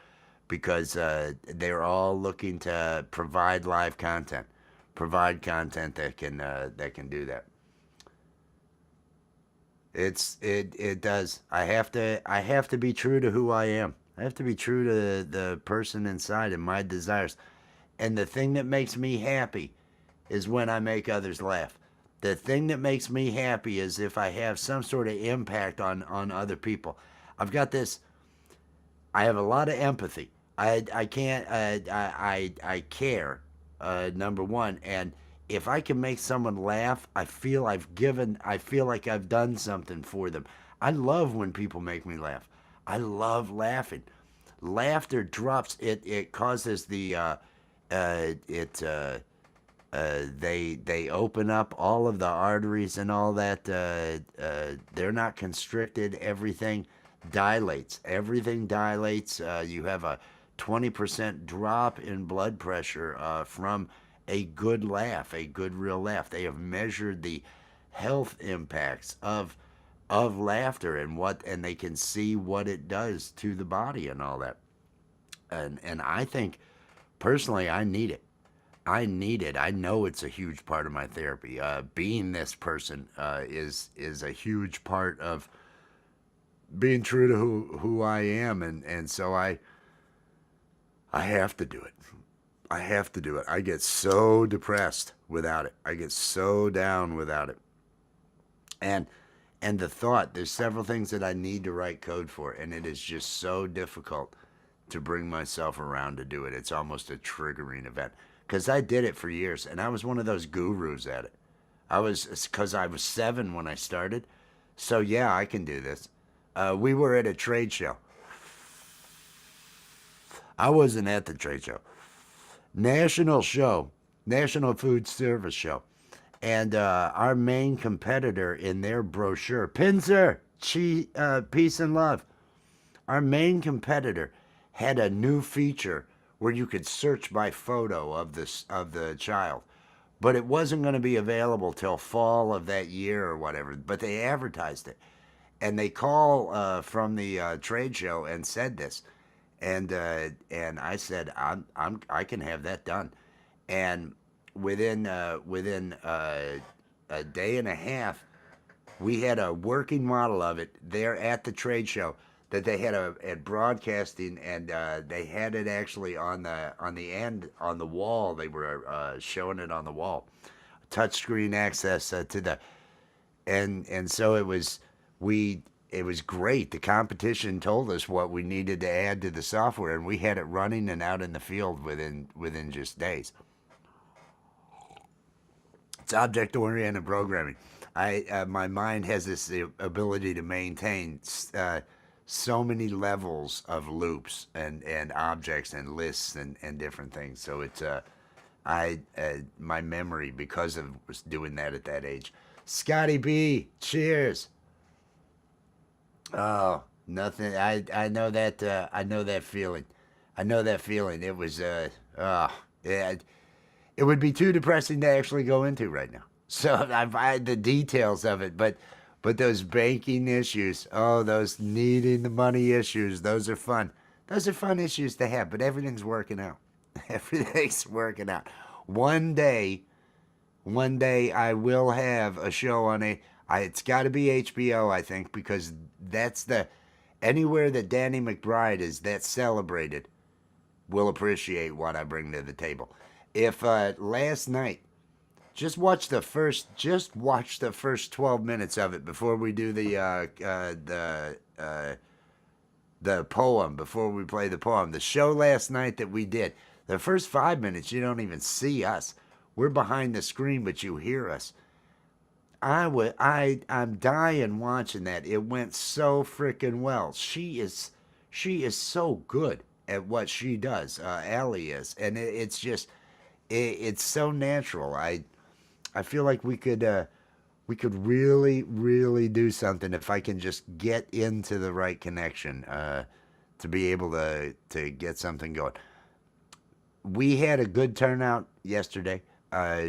because they're all looking to provide content that can do that. It does. I have to be true to who I am. I have to be true to the person inside and my desires. And the thing that makes me happy is when I make others laugh. The thing that makes me happy is if I have some sort of impact on other people. I've got this. I have a lot of empathy. I can't. I care. Number one, and if I can make someone laugh, I feel I've given. I feel like I've done something for them. I love when people make me laugh. I love laughing. Laughter drops. It causes it they open up all of the arteries and all that. They're not constricted. Everything dilates. You have a 20% drop in blood pressure from a good laugh, a good real laugh. They have measured the health impacts of laughter, and they can see what it does to the body and all that. And I think personally I need it. I need it. I know it's a huge part of my therapy. Being this person is a huge part being true to who I am, and so I have to do it. I have to do it. I get so depressed without it. I get so down without it. And the thought, there's several things that I need to write code for, and it is just so difficult to bring myself around to do it. It's almost a triggering event because I did it for years, and I was one of those gurus at it. Because I was 7 when I started, so yeah, I can do this. We were at a trade show. I wasn't at the trade show. National show, National Food Service Show. And our main competitor in their brochure, Pinzer, Peace and Love. Our main competitor had a new feature where you could search by photo of the child, but it wasn't going to be available till fall of that year or whatever. But they advertised it, and they call from the trade show and said this, and I said I can have that done, and within a day and a half, we had a working model of it there at the trade show that they had at broadcasting, and they had it actually on the end on the wall. They were showing it on the wall, touchscreen access to the and so it was great. The competition told us what we needed to add to the software, and we had it running and out in the field within just days. It's object oriented programming. My mind has this ability to maintain so many levels of loops and objects and lists and different things. So it's my memory, because of was doing that at that age. Scotty B, cheers. Oh, nothing. I know that I know that feeling. I know that feeling. It was yeah, it would be too depressing to actually go into right now. So I've had the details of it, but those banking issues, oh, those needing the money issues, those are fun. Those are fun issues to have, but everything's working out. Everything's working out. One day, one day I will have a show on it's got to be HBO, I think, because that's the anywhere that Danny McBride is that's celebrated will appreciate what I bring to the table. If last night, just watch the first 12 minutes of it before we do the poem, before we play the poem. The show last night that we did, the first 5 minutes you don't even see us. We're behind the screen, but you hear us. I'm dying watching that. It went so freaking well. She is so good at what she does. Allie is, and it's just it's so natural. I feel like we could really do something if I can just get into the right connection to be able to get something going. We had a good turnout yesterday.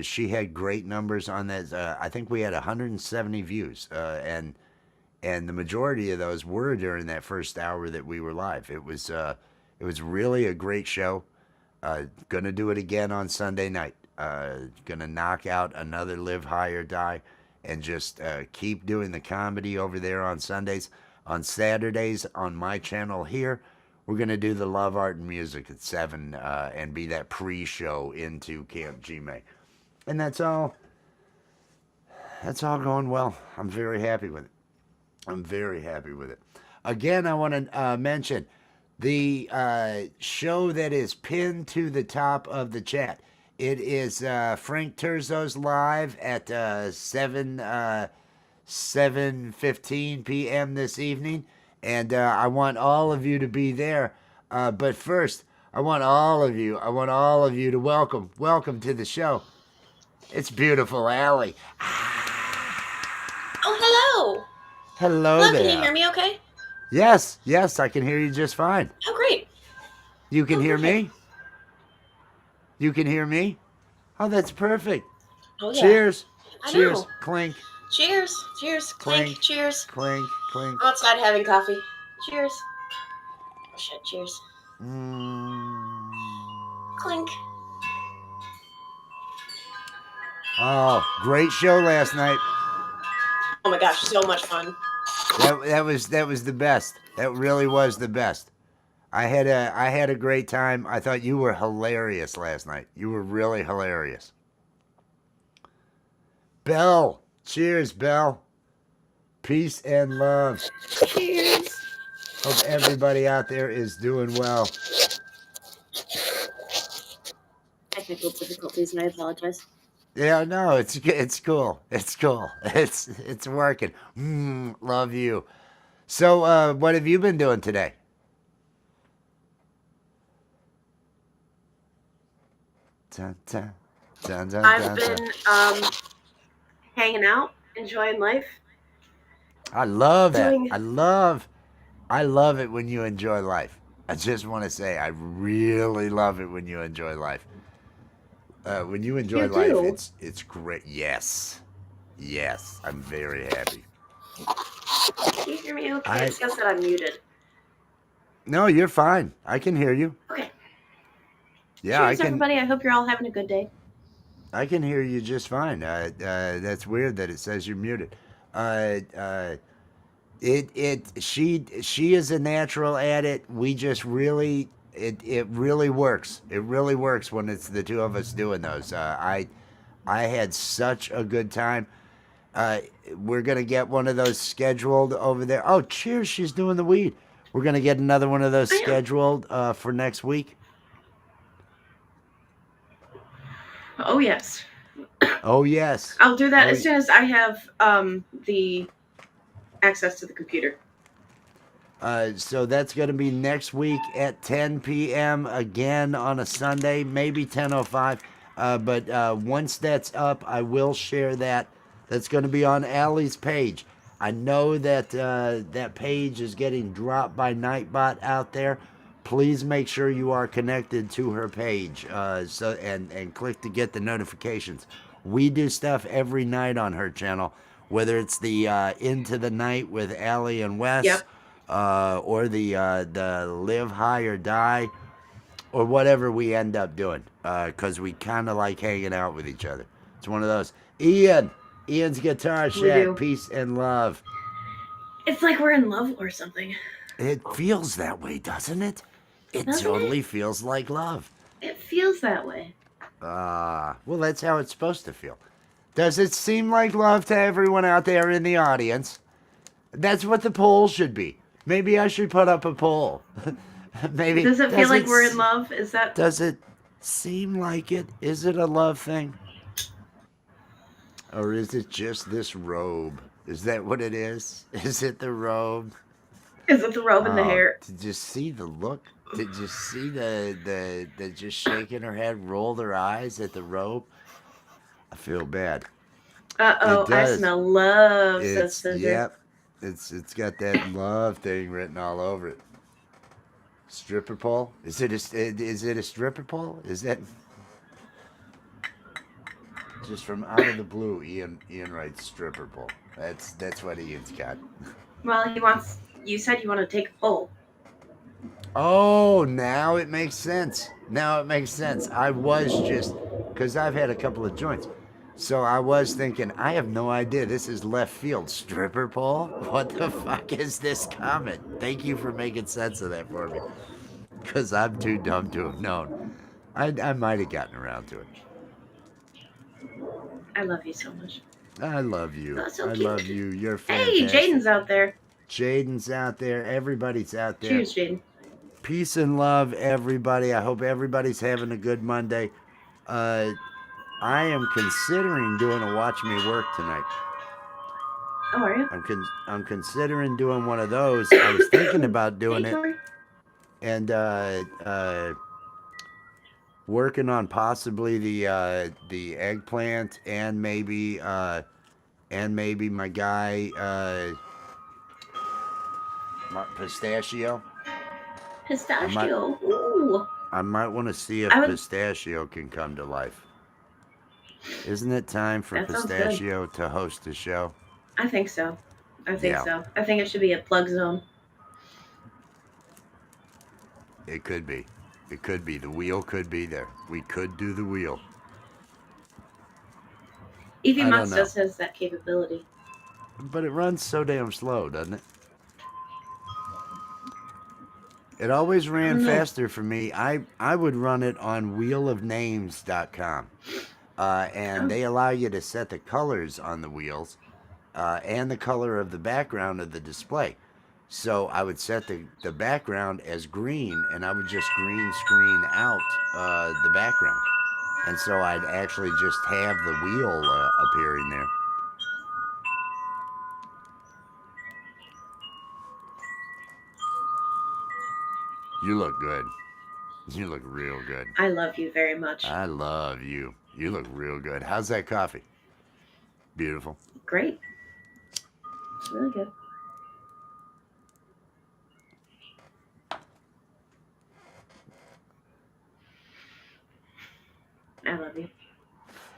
She had great numbers on that. I think we had 170 views, and the majority of those were during that first hour that we were live. It was really a great show. Gonna do it again on Sunday night. Gonna knock out another Live High or Die, and just keep doing the comedy over there on Sundays. On Saturdays on my channel here, we're gonna do the Love, Art, and Music at 7 and be that pre-show into Camp G-May. And that's all going well. I'm very happy with it. I'm very happy with it. Again, I want to mention the show that is pinned to the top of the chat. It is Frank Terzo's live at 7:15 p.m. this evening, and I want all of you to be there. But first, I want all of you to welcome to the show. It's beautiful, Allie. Oh, hello. Hello there. Can you hear me okay? Yes, I can hear you just fine. Oh, great. You can hear me? You can hear me? Oh, that's perfect. Oh, yeah. Cheers. I Cheers. know. Clink. Cheers. Clink. Cheers. Clink. I'm outside having coffee. Cheers. Oh, shit. Cheers. Clink. Oh, great show last night. Oh my gosh, so much fun. That was the best. That really was the best. I had a great time. I thought you were hilarious last night. You were really hilarious. Belle, cheers, Belle. Peace and love. Cheers. Hope everybody out there is doing well. Technical difficulties, and I apologize. Yeah, no, it's cool. It's cool. It's working. Love you. So, what have you been doing today? Dun, dun, dun, dun, I've dun, dun. been hanging out, enjoying life, I love that. doing. I love it when you enjoy life. I just want to say, I really love it when you enjoy life. When you enjoy You life, do. it's great. Yes, yes, I'm very happy. Can you hear me okay? I It says that I'm muted. No, you're fine. I can hear you. Okay. Yeah, Cheers, everybody. I hope you're all having a good day. I can hear you just fine. That's weird that it says you're muted. Uh, uh, she is a natural at it. We just really it really works. It really works when it's the two of us doing those. I had such a good time. Uh, we're gonna get one of those scheduled over there. Oh, cheers! She's doing the weed. We're gonna get another one of those I am. scheduled for next week. Oh, yes. Oh yes. I'll do that Oh, as soon as I have the access to the computer. So that's going to be next week at 10 p.m. again on a Sunday, maybe 10:05. But once that's up, I will share that. That's going to be on Allie's page. I know that that page is getting dropped by Nightbot out there. Please make sure you are connected to her page. And click to get the notifications. We do stuff every night on her channel, whether it's the Into the Night with Allie and Wes. Yep. Or the Live High or Die, or whatever we end up doing, because we kind of like hanging out with each other. It's one of those. Ian's Guitar Shack, peace and love. It's like we're in love or something. It feels that way, doesn't it? It Doesn't totally it? feels like love. It feels that way. Well, that's how it's supposed to feel. Does it seem like love to everyone out there in the audience? That's what the poll should be. Maybe I should put up a poll. Maybe. Does it feel like we're in love? Is that? Does it seem like it? Is it a love thing? Or is it just this robe? Is that what it is? Is it the robe? Is it the robe and the hair? Did you see the look? Did you see the just shaking her head, roll her eyes at the robe? I feel bad. Uh-oh, I smell love, says Cinder. Yep. It's got that love thing written all over it. Stripper pole? Is it a stripper pole? Is that just from out of the blue? Ian writes stripper pole. That's what Ian's got. Well, you said you want to take a poll. Oh, now it makes sense. I was just because I've had a couple of joints. So I was thinking, I have no idea. This is left field. Stripper pole? What the fuck is this comment? Thank you for making sense of that for me. Because I'm too dumb to have known. I might have gotten around to it. I love you so much. I love you. Oh, so I cute. love you. You're fantastic. Hey, Jaden's out there. Jaden's out there. Everybody's out there. Cheers, Jaden. Peace and love, everybody. I hope everybody's having a good Monday. I am considering doing a Watch Me Work tonight. Oh, are you? I'm considering doing one of those. I was thinking about doing it, and working on possibly the eggplant and maybe my guy pistachio. Pistachio. Ooh. I might want to see if pistachio can come to life. Isn't it time for Pistachio to host a show? I think so. I think it should be a plug zone. It could be. It could be. The wheel could be there. We could do the wheel. Evie Monsters has that capability. But it runs so damn slow, doesn't it? It always ran faster for me. I would run it on wheelofnames.com. And they allow you to set the colors on the wheels and the color of the background of the display. So I would set the background as green, and I would just green screen out the background. And so I'd actually just have the wheel appearing there. You look good. You look real good. I love you very much. I love you. You look real good. How's that coffee? Beautiful. Great. It's really good. I love you.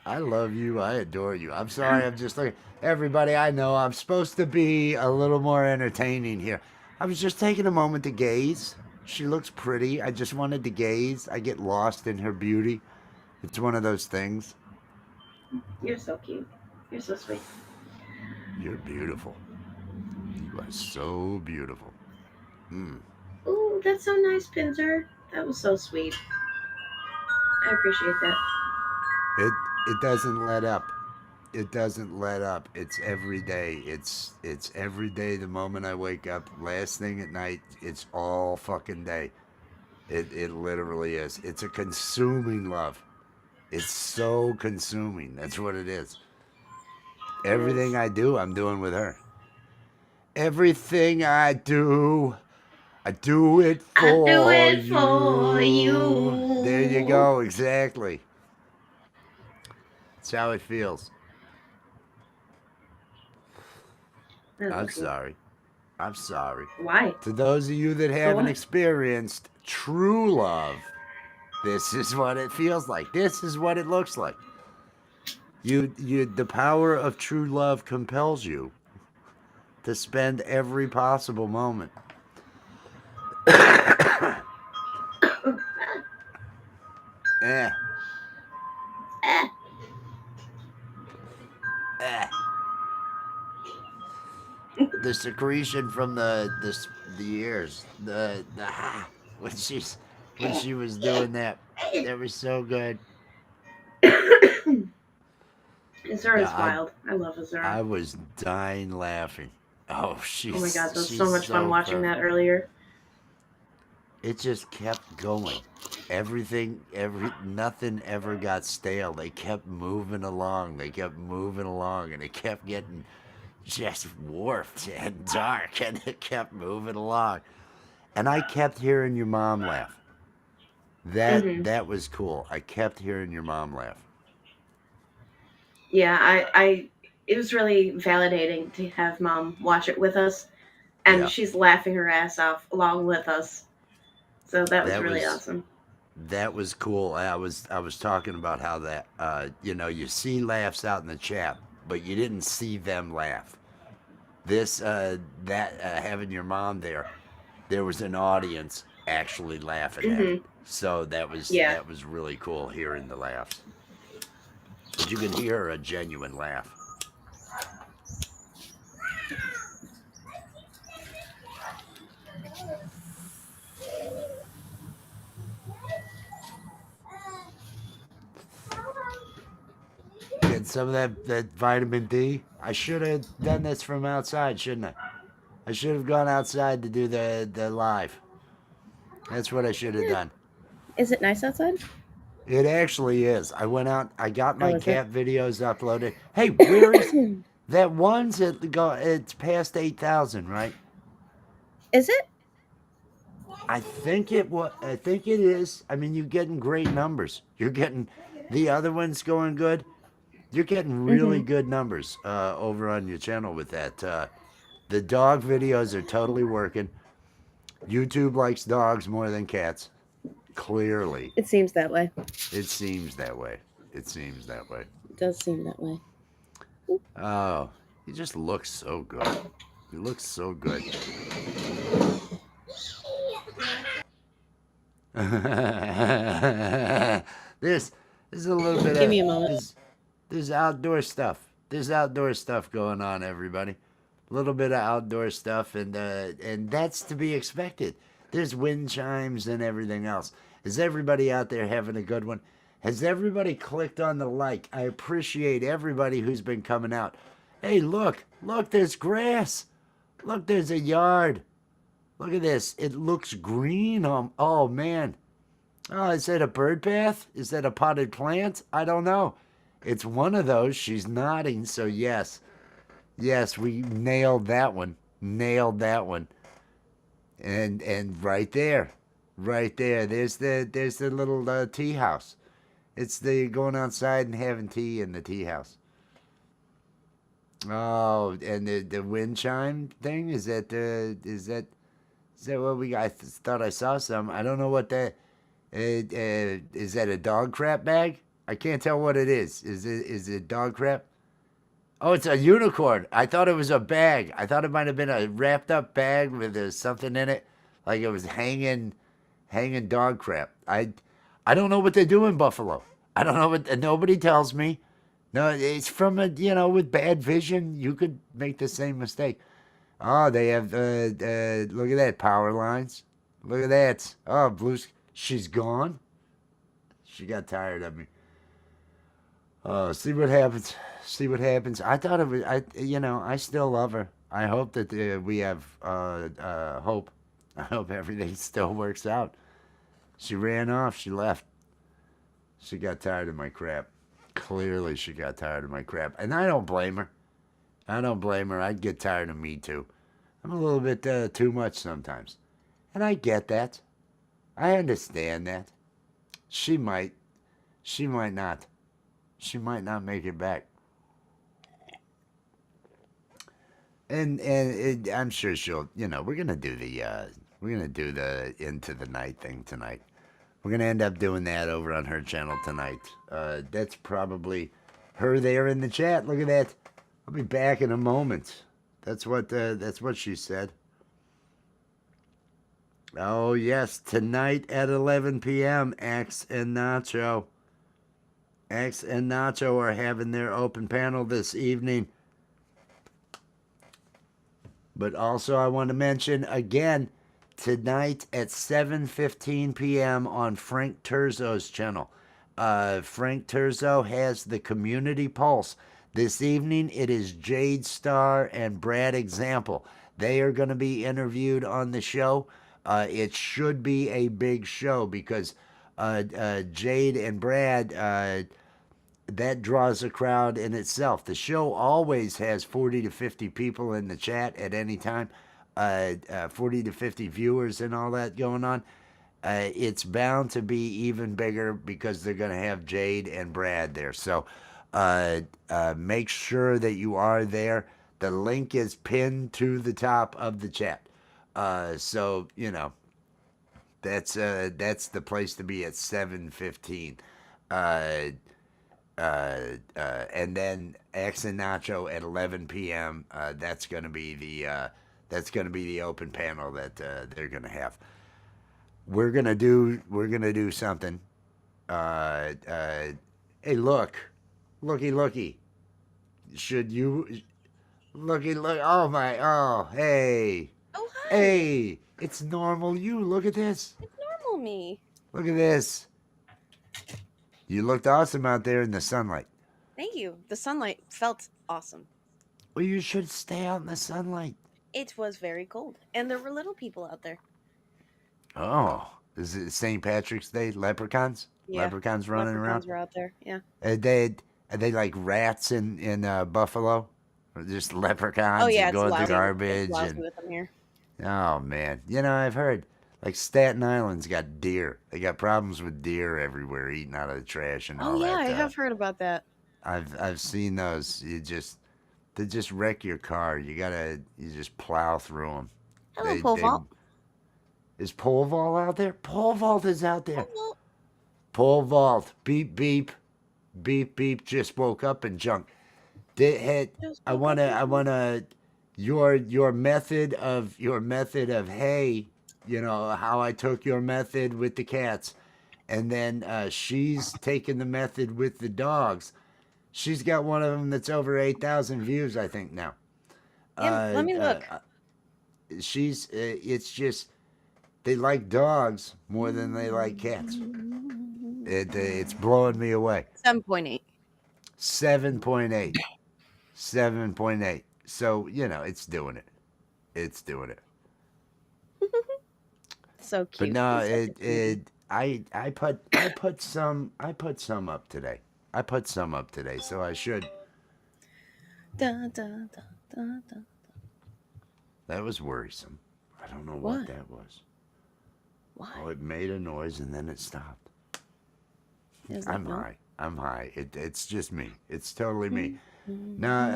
I love you. I adore you. I'm sorry. I'm just like everybody. I know I'm supposed to be a little more entertaining here. I was just taking a moment to gaze. She looks pretty. I just wanted to gaze. I get lost in her beauty. It's one of those things. You're so cute. You're so sweet. You're beautiful. You are so beautiful. Ooh, that's so nice, Pinzer. That was so sweet. I appreciate that. It doesn't let up. It doesn't let up. It's every day. It's every day. The moment I wake up, last thing at night. It's all fucking day. It literally is. It's a consuming love. It's so consuming. That's what it is. Everything I do, I'm doing with her. Everything I do it for I do it you. for you. There you go. Exactly. That's how it feels. I'm sorry. I'm sorry. Why? To those of you that haven't experienced true love, this is what it feels like. This is what it looks like. The power of true love compels you to spend every possible moment. Eh. The secretion from the ears, when she was doing that was so good. Azura's wild. I love Azura. I was dying laughing. Oh, oh my god, that was so much fun watching that earlier. It just kept going. Nothing ever got stale. They kept moving along. And it kept getting just warped and dark, and it kept moving along. And I kept hearing your mom laugh. That was cool. I kept hearing your mom laugh. Yeah, I it was really validating to have mom watch it with us, and she's laughing her ass off along with us. So that was really awesome. That was cool. I was talking about how that you see laughs out in the chat, but you didn't see them laugh. Having your mom there was an audience actually laughing at it. So that was really cool hearing the laughs. But you can hear a genuine laugh. Get some of that vitamin D. I should have done this from outside, shouldn't I? I should have gone outside to do the live. That's what I should have done. Is it nice outside? It actually is. I went out. I got my cat videos uploaded. Hey, where is that one's it's past 8,000, right? Is it? I think it is. I mean, you're getting great numbers. You're getting the other one's going good. You're getting really good numbers over on your channel with that. The dog videos are totally working. YouTube likes dogs more than cats. Clearly. It seems that way. It seems that way. It seems that way. It does seem that way. Oh, he just looks so good. He looks so good. This is a little bit Give me a moment. There's outdoor stuff. There's outdoor stuff going on, everybody. A little bit of outdoor stuff, and that's to be expected. There's wind chimes and everything else. Is everybody out there having a good one? Has everybody clicked on the like? I appreciate everybody who's been coming out. Hey, look, there's grass. Look, there's a yard. Look at this. It looks green. Oh man. Oh, is that a bird bath? Is that a potted plant? I don't know. It's one of those. She's nodding, so yes. Yes, we nailed that one. Nailed that one. And right there. Right there. There's the little tea house. It's the going outside and having tea in the tea house. Oh, and the wind chime thing, is that what we got? I thought I saw some. I don't know what that is. That a dog crap bag? I can't tell what it is. Is it dog crap? Oh, it's a unicorn. I thought it was a bag. I thought it might have been a wrapped up bag with something in it, like it was hanging dog crap. I don't know what they do in Buffalo. I don't know what nobody tells me. No, it's from with bad vision, you could make the same mistake. Oh, they have look at that power lines. Look at that. Oh, she's gone. She got tired of me. Oh, see what happens. See what happens. I thought it was. I still love her. I hope that we have hope. I hope everything still works out. She ran off. She left. She got tired of my crap. Clearly, she got tired of my crap, and I don't blame her. I don't blame her. I'd get tired of me too. I'm a little bit too much sometimes, and I get that. I understand that. She might. She might not. She might not make it back. And I'm sure she'll. We're gonna do the into the night thing tonight. We're gonna end up doing that over on her channel tonight. That's probably her there in the chat. Look at that. I'll be back in a moment. That's what she said. Oh yes, tonight at 11 p.m. X and Nacho. X and Nacho are having their open panel this evening. But also I want to mention again, tonight at 7:15 p.m. on Frank Terzo's channel. Frank Terzo has the Community Pulse. This evening it is Jade Star and Brad Example. They are going to be interviewed on the show. It should be a big show because Jade and Brad, that draws a crowd in itself. The show always has 40 to 50 people in the chat at any time, 40 to 50 viewers and all that going on. It's bound to be even bigger because they're going to have Jade and Brad there. So make sure that you are there. The link is pinned to the top of the chat. So that's the place to be at 7:15. And then X and Nacho at 11 p.m. That's gonna be the open panel that they're gonna have. We're gonna do something. Hey, looky. Should you look? Oh my! Oh, hey, Oh, hi. hey! It's normal. You look at this. It's normal me. Look at this. You looked awesome out there in the sunlight. Thank you. The sunlight felt awesome. Well, you should stay out in the sunlight. It was very cold, and there were little people out there. Oh, is it St. Patrick's Day? Leprechauns? Yeah, Leprechauns running leprechauns around? were out there. Yeah. Are they like rats in Buffalo? Or just leprechauns Oh yeah, and it's going lousy. through garbage? It's lousy And with them here. oh man, I've heard like Staten Island's got deer. They got problems with deer everywhere eating out of the trash and all Oh yeah, that. I have heard about that. I've seen those. They just wreck your car. You just plow through them. Hello, Pole Vault. Is Pole Vault out there? Pole Vault is out there. Pole Vault. Pole Vault. Beep beep. Beep beep. Just woke up and junk. I wanna your method of hey, how I took your method with the cats, and then she's taken the method with the dogs. She's got one of them that's over 8,000 views, I think now. Yeah, Uh, let me uh, look. uh, she's. It's just they like dogs more than they like cats. It's blowing me away. 7.8. 7.8. 7.8. So it's doing it. It's doing it. So But cute. no, He's such a cutie. I put some up today. I put some up today, so I should. Da, da, da, da, da. That was worrisome. I don't know what What? that was. Why? Oh, it made a noise and then it stopped. Is it I'm no? high. I'm high. It's just me. It's totally me. Now,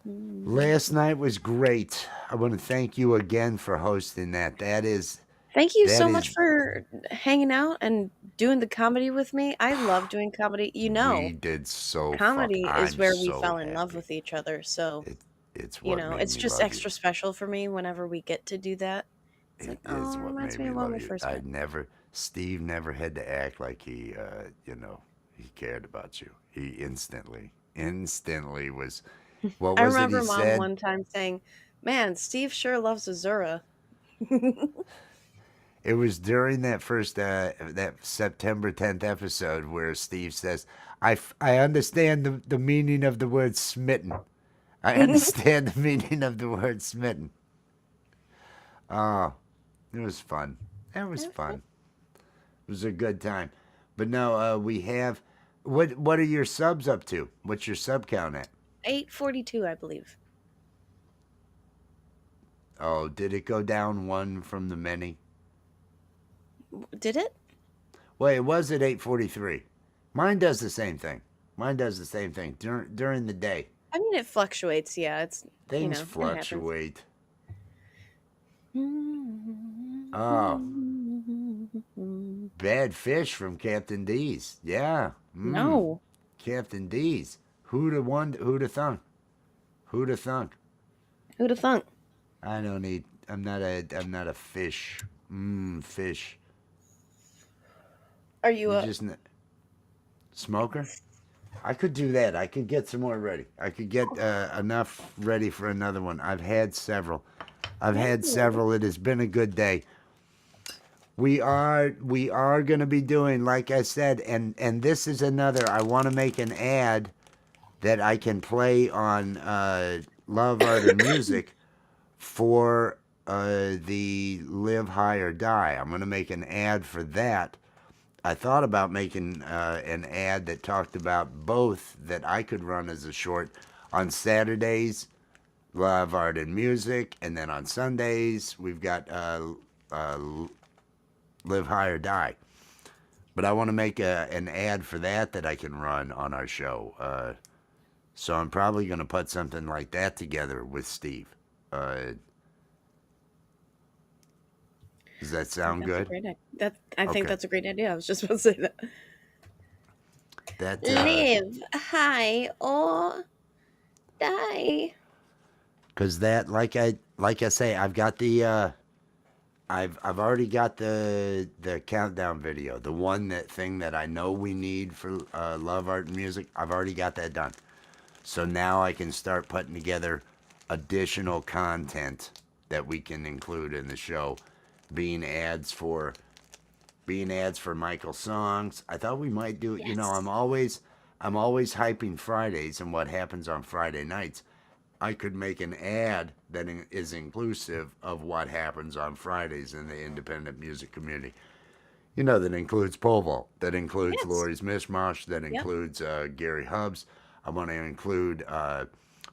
last night was great. I want to thank you again for hosting that. That is Thank you that so much is for hanging out and doing the comedy with me. I love doing comedy. we did so fuck. Comedy is I'm where we so fell in love happy. with each other. So, It it's what made it's me just love you. extra special for me whenever we get to do that. It's like, It oh, is it what reminds made me me of when love we you. first met. Steve never had to act like he cared about you. He instantly was. What I was it he remember mom said? one time saying, "Man, Steve sure loves Azura." It was during that September 10th episode where Steve says, "I understand the meaning of the word smitten. I understand the meaning of the word smitten." Oh, it was fun. That was That was fun. fun. It was a good time. But no, we have. What are your subs up to? What's your sub count at? 842, I believe. Oh, did it go down one from the many? Did it? Well, it was at 8:43. Mine does the same thing. Mine does the same thing during the day. I mean, it fluctuates. Yeah, Things it happens. fluctuate. Oh, bad fish from Captain D's. Yeah. No. Captain D's. Who'da thunk? Who'da thunk? Who'd have thunk? I don't eat. I'm not a fish. Fish. Are you You a just smoker. I could do that. I could get some more ready. I could get enough ready for another one. I've had several. I've had Yay. several. It has been a good day. We are going to be doing, like I said, and this is another. I want to make an ad that I can play on Love, Art, and Music for the Live High or Die. I'm going to make an ad for that. I thought about making an ad that talked about both that I could run as a short on Saturdays, Love, Art, and Music, and then on Sundays we've got uh, Live High or Die. But I want to make an ad for that I can run on our show. So I'm probably going to put something like that together with Steve. Does that I think sound that's a good? great idea. I think Okay. that's a great idea. I was just about to say that. That Live high or die. because that like I say, I've got the I've already got the countdown video, the one that thing that I know we need for Love, Art, and Music. I've already got that done. So now I can start putting together additional content that we can include in the show, being ads for Michael songs. I thought we might do. Yes. I'm always hyping Fridays and what happens on Friday nights. I could make an ad that is inclusive of what happens on Fridays in the independent music community. That includes Pole Vault, that includes Yes. Lori's Mishmash, that Yep. includes Gary Hubbs. I want to include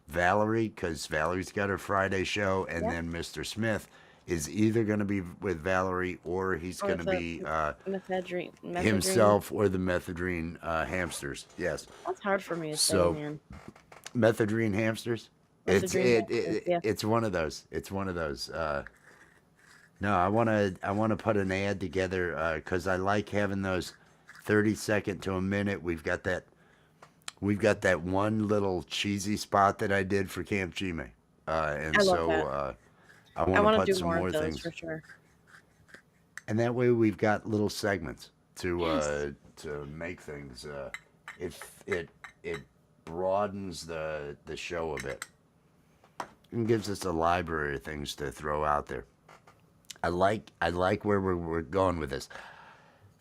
Valerie because Valerie's got her Friday show, and Yep. then Mr. Smith is either going to be with Valerie or he's Or going to the be methadone. himself or the Methadrine hamsters. Yes. That's hard for me to say, So man. Methadrine hamsters. It's Methadone. it, it it's one of those. It's one of those. No, I wanna put an ad together because I like having those 30-second to a minute. We've got that one little cheesy spot that I did for Camp Gmail, and I love so that. I I want to want to put do some more of more those for things, sure. and that way we've got little segments Yes. to make things. It broadens the show a bit. and gives us a library of things to throw out there. I like where we're going with this.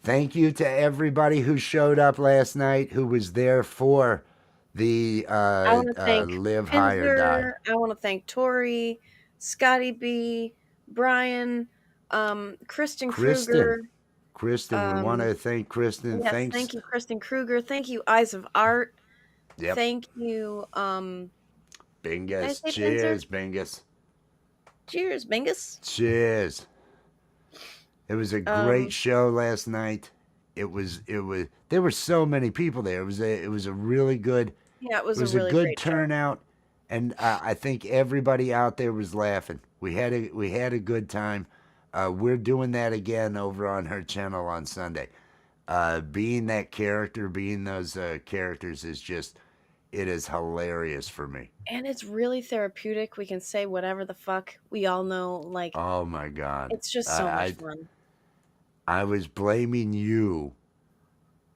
Thank you to everybody who showed up last night, who was there for the I want to thank Live Higher Die. Pinsler. I want to thank Tori, Scotty B, Brian, Kristen Kristen, Kruger. Kristen, we want to thank Kristen. Yes, Thanks. thank you, Kristen Kruger. Thank you, Eyes of Art. Yep. Thank you, did I Bingus. say Pinsler? Cheers, Bingus. Cheers, Bingus. Cheers. It was a great show last night. It was there were so many people there. It was a really good Yeah, it was a really good great show. turnout, and I think everybody out there was laughing. We had a good time. We're doing that again over on her channel on Sunday. Being that character, being those characters is just, it is hilarious for me. And it's really therapeutic. We can say whatever the fuck. We all know, like, Oh my God. it's just so much fun. I was blaming you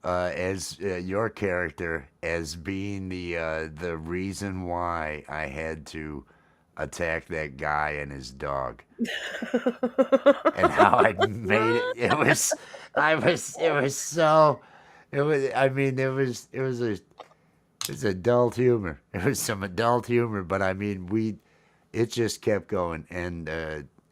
as your character as being the reason why I had to attack that guy and his dog, and how I made it. It was so. It was. I mean, it's adult humor. It was some adult humor, but I mean, it just kept going, and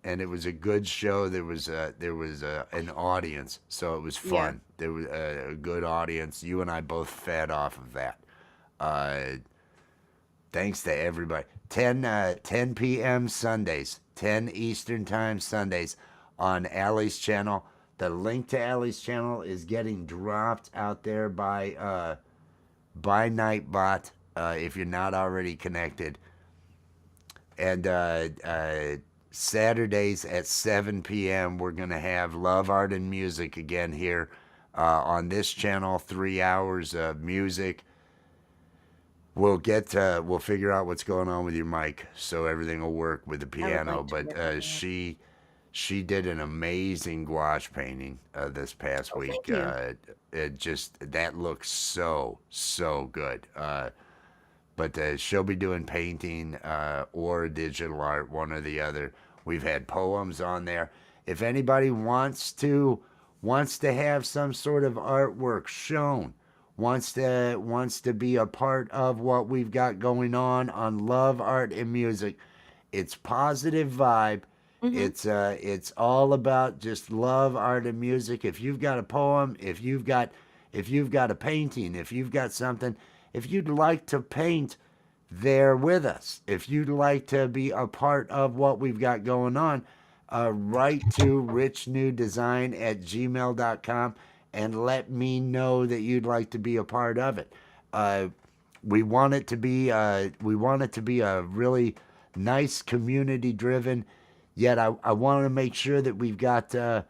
it was a good show. There was an audience, so it was fun. Yeah. There was a good audience. You and I both fed off of that. Thanks to everybody. 10 p.m. Sundays, 10 Eastern Time Sundays on Allie's channel. The link to Allie's channel is getting dropped out there by Nightbot, if you're not already connected. And Saturdays at 7 p.m. we're going to have Love, Art, and Music again here on this channel. 3 hours of music. We'll figure out what's going on with your mic, so everything will work with the piano. But she did an amazing gouache painting this past week. That looks so good. But she'll be doing painting or digital art, one or the other. We've had poems on there. If anybody wants to have some sort of artwork shown, wants to be a part of what we've got going on Love, Art, and Music, it's positive vibe. Mm-hmm. It's all about just love, art, and music. If you've got a poem, if you've got a painting, if you've got something, if you'd like to paint there with us, if you'd like to be a part of what we've got going on, write to richnewdesign@gmail.com and let me know that you'd like to be a part of it. We want it to be a really nice, community-driven. Yet I want to make sure that we've got some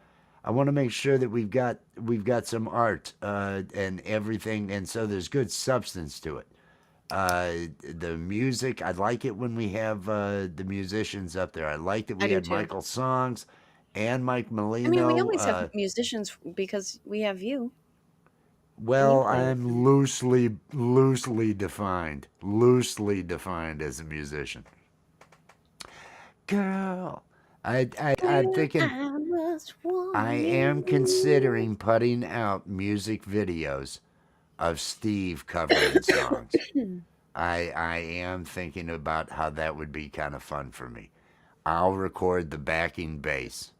art and everything, and so there's good substance to it. The music, I like it when we have the musicians up there. I like that we had Michael Songs and Mike Molino. I mean, we always have musicians because we have you. Well, I'm loosely defined as a musician. Girl, I'm thinking I am considering putting out music videos of Steve covering songs. I am thinking about how that would be kind of fun for me. I'll record the backing bass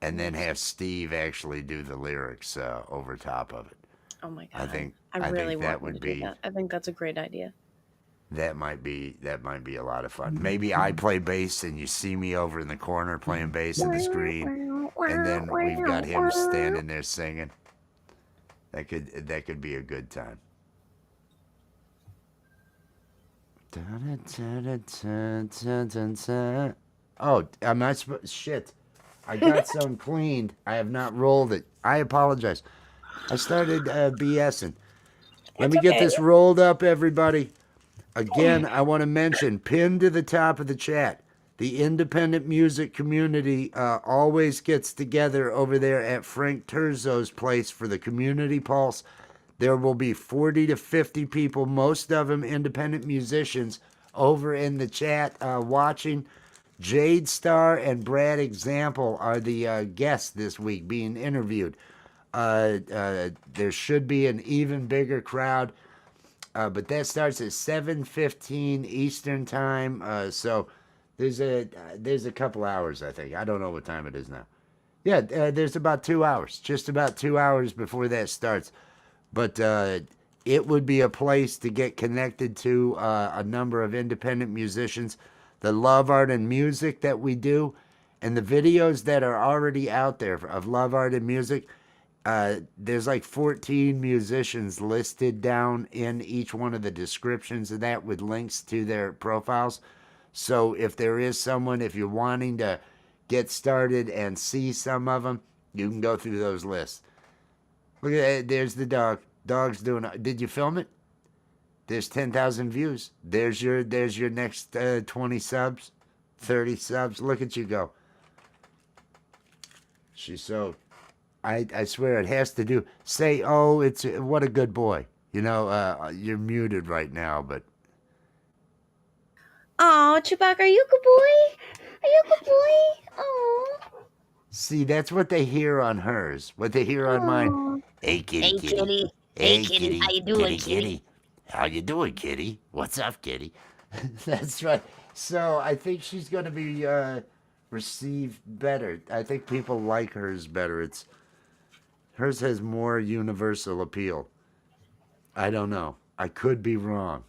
and then have Steve actually do the lyrics over top of it. Oh my God. I really want to do that. I think that's a great idea. That might be a lot of fun. Maybe I play bass and you see me over in the corner playing bass in the screen, and then we've got him standing there singing. That could be a good time. Oh, I'm not supposed. Shit, I got some cleaned. I have not rolled it. I apologize. I started BSing. Let me get this rolled up, everybody. Again, I want to mention, pinned to the top of the chat, the independent music community always gets together over there at Frank Terzo's place for the Community Pulse. There will be 40 to 50 people, most of them independent musicians, over in the chat watching. Jade Star and Brad Example are the guests this week being interviewed. There should be an even bigger crowd, but that starts at 7:15 Eastern time. So there's a couple hours, I think. I don't know what time it is now. Yeah, there's about 2 hours, just about 2 hours before that starts. But it would be a place to get connected to a number of independent musicians, the love art and music that we do, and the videos that are already out there of love art and music. There's like 14 musicians listed down in each one of the descriptions of that with links to their profiles. So if there is someone, if you're wanting to get started and see some of them, you can go through those lists. Look at that. There's the dog. Dog's doing. Did you film it? There's 10,000 views. There's your next 20 subs, 30 subs. Look at you go. She's so. I swear it has to do. Say, oh, it's what a good boy. You know, you're muted right now, but. Oh, Chewbacca, are you a good boy? Are you a good boy? Oh. See, that's what they hear on hers. What they hear on mine. Hey, kitty, Hey, kitty. kitty. Hey, Hey, kitty. kitty. How you doing, Kitty. How you doing, kitty? What's up, kitty? That's right. So I think she's going to be received better. I think people like hers better. Hers has more universal appeal. I don't know. I could be wrong.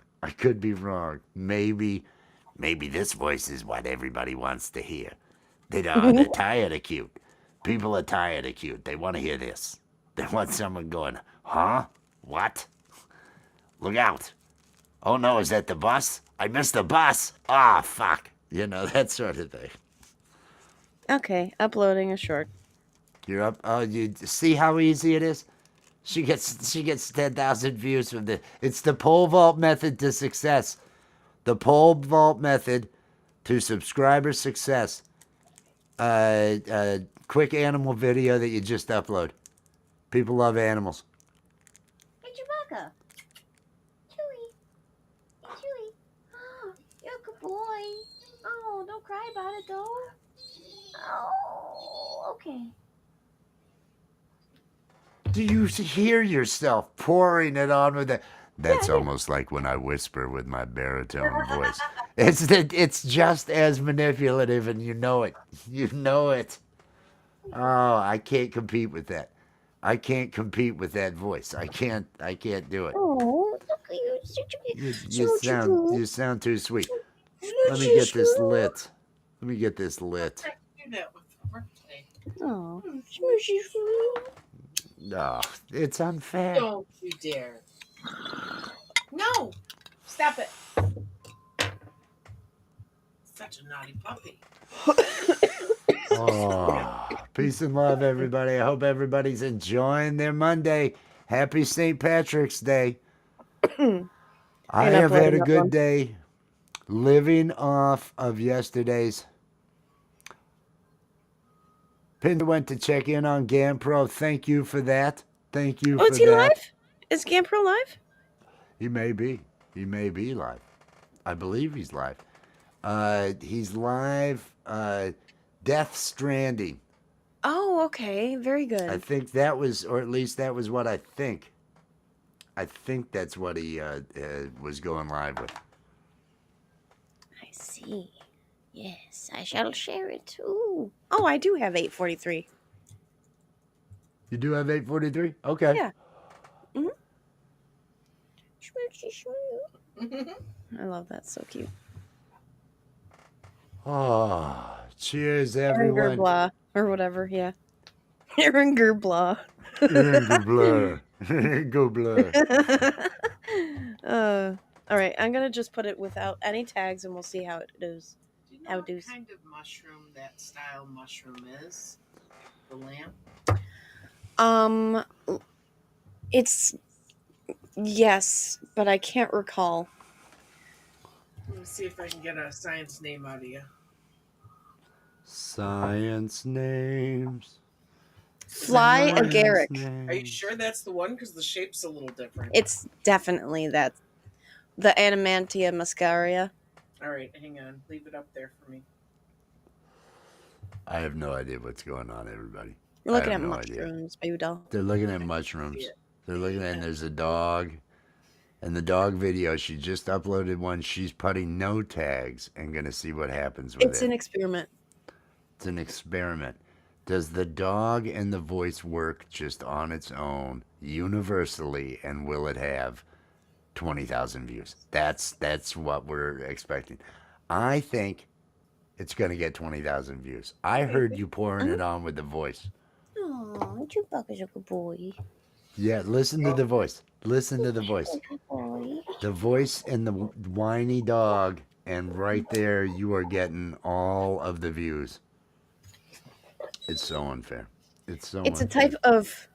Maybe this voice is what everybody wants to hear. They're tired of cute. People are tired of cute. They want to hear this. They want someone going, huh? What? Look out. Oh no, is that the bus? I missed the bus. Ah, fuck. You know, that sort of thing. Okay, uploading a short. You're up. Oh, you see how easy it is? She gets 10,000 views from the. It's the pole vault method to success. The pole vault method to subscriber success. Quick animal video that you just upload. People love animals. Hey, Chewbacca. Chewie. Hey, Chewie. Oh, you're a good boy. Oh, don't cry about it, though. Oh, okay. Do you hear yourself pouring it on with that? That's Yeah. almost like when I whisper with my baritone voice. It's just as manipulative, and you know it. You know it. Oh, I can't compete with that. I can't compete with that voice. I can't do it. Oh, look at you. You sound too sweet. Let me get this lit. Do that with the birthday. Oh, No, it's unfair. Don't you dare. No! Stop it. Such a naughty puppy. Oh, peace and love, everybody. I hope everybody's enjoying their Monday. Happy St. Patrick's Day. I have had a good day living off of yesterday's. Pinder went to check in on GamPro. Thank you for that. Thank you for that. is he live? Is GamPro live? He may be. He may be live. I believe he's live. He's live. Death Stranding. Oh, okay. Very good. I think that was, or at least that was what I think. I think that's what he was going live with. I see. Yes, I shall share it too. Oh, I do have 843. You do have 843? Okay. Yeah. I love that. So cute. Oh, cheers, Aaron everyone. Gerblah, or whatever, yeah. Aaron Gerblah. Go blur. All right, I'm gonna just put it without any tags, and we'll see how it does. Do you know what kind of mushroom that style mushroom is? The lamp? It's yes, but I can't recall. Let me see if I can get a science name out of you. Science names. Fly agaric. Are you sure that's the one? Because the shape's a little different. It's definitely that. The Animantia muscaria. All right, hang on. Leave it up there for me. I have no idea what's going on, everybody. We're I looking have at no idea. mushrooms, baby doll. They're looking at I can see mushrooms. it. They're looking at, and there's a dog. And the dog video, she just uploaded one. She's putting no tags and gonna see what happens with It's it. an experiment. It's an experiment. Does the dog and the voice work just on its own universally, and will it have 20,000 views? That's what we're expecting. I think it's gonna get 20,000 views. I heard you pouring it on with the voice. Oh, Chewbacca's a good boy. Yeah, listen to the voice. Listen to the voice. Good boy. The voice and the whiny dog, and right there you are getting all of the views. It's so unfair. It's so It's a unfair. type of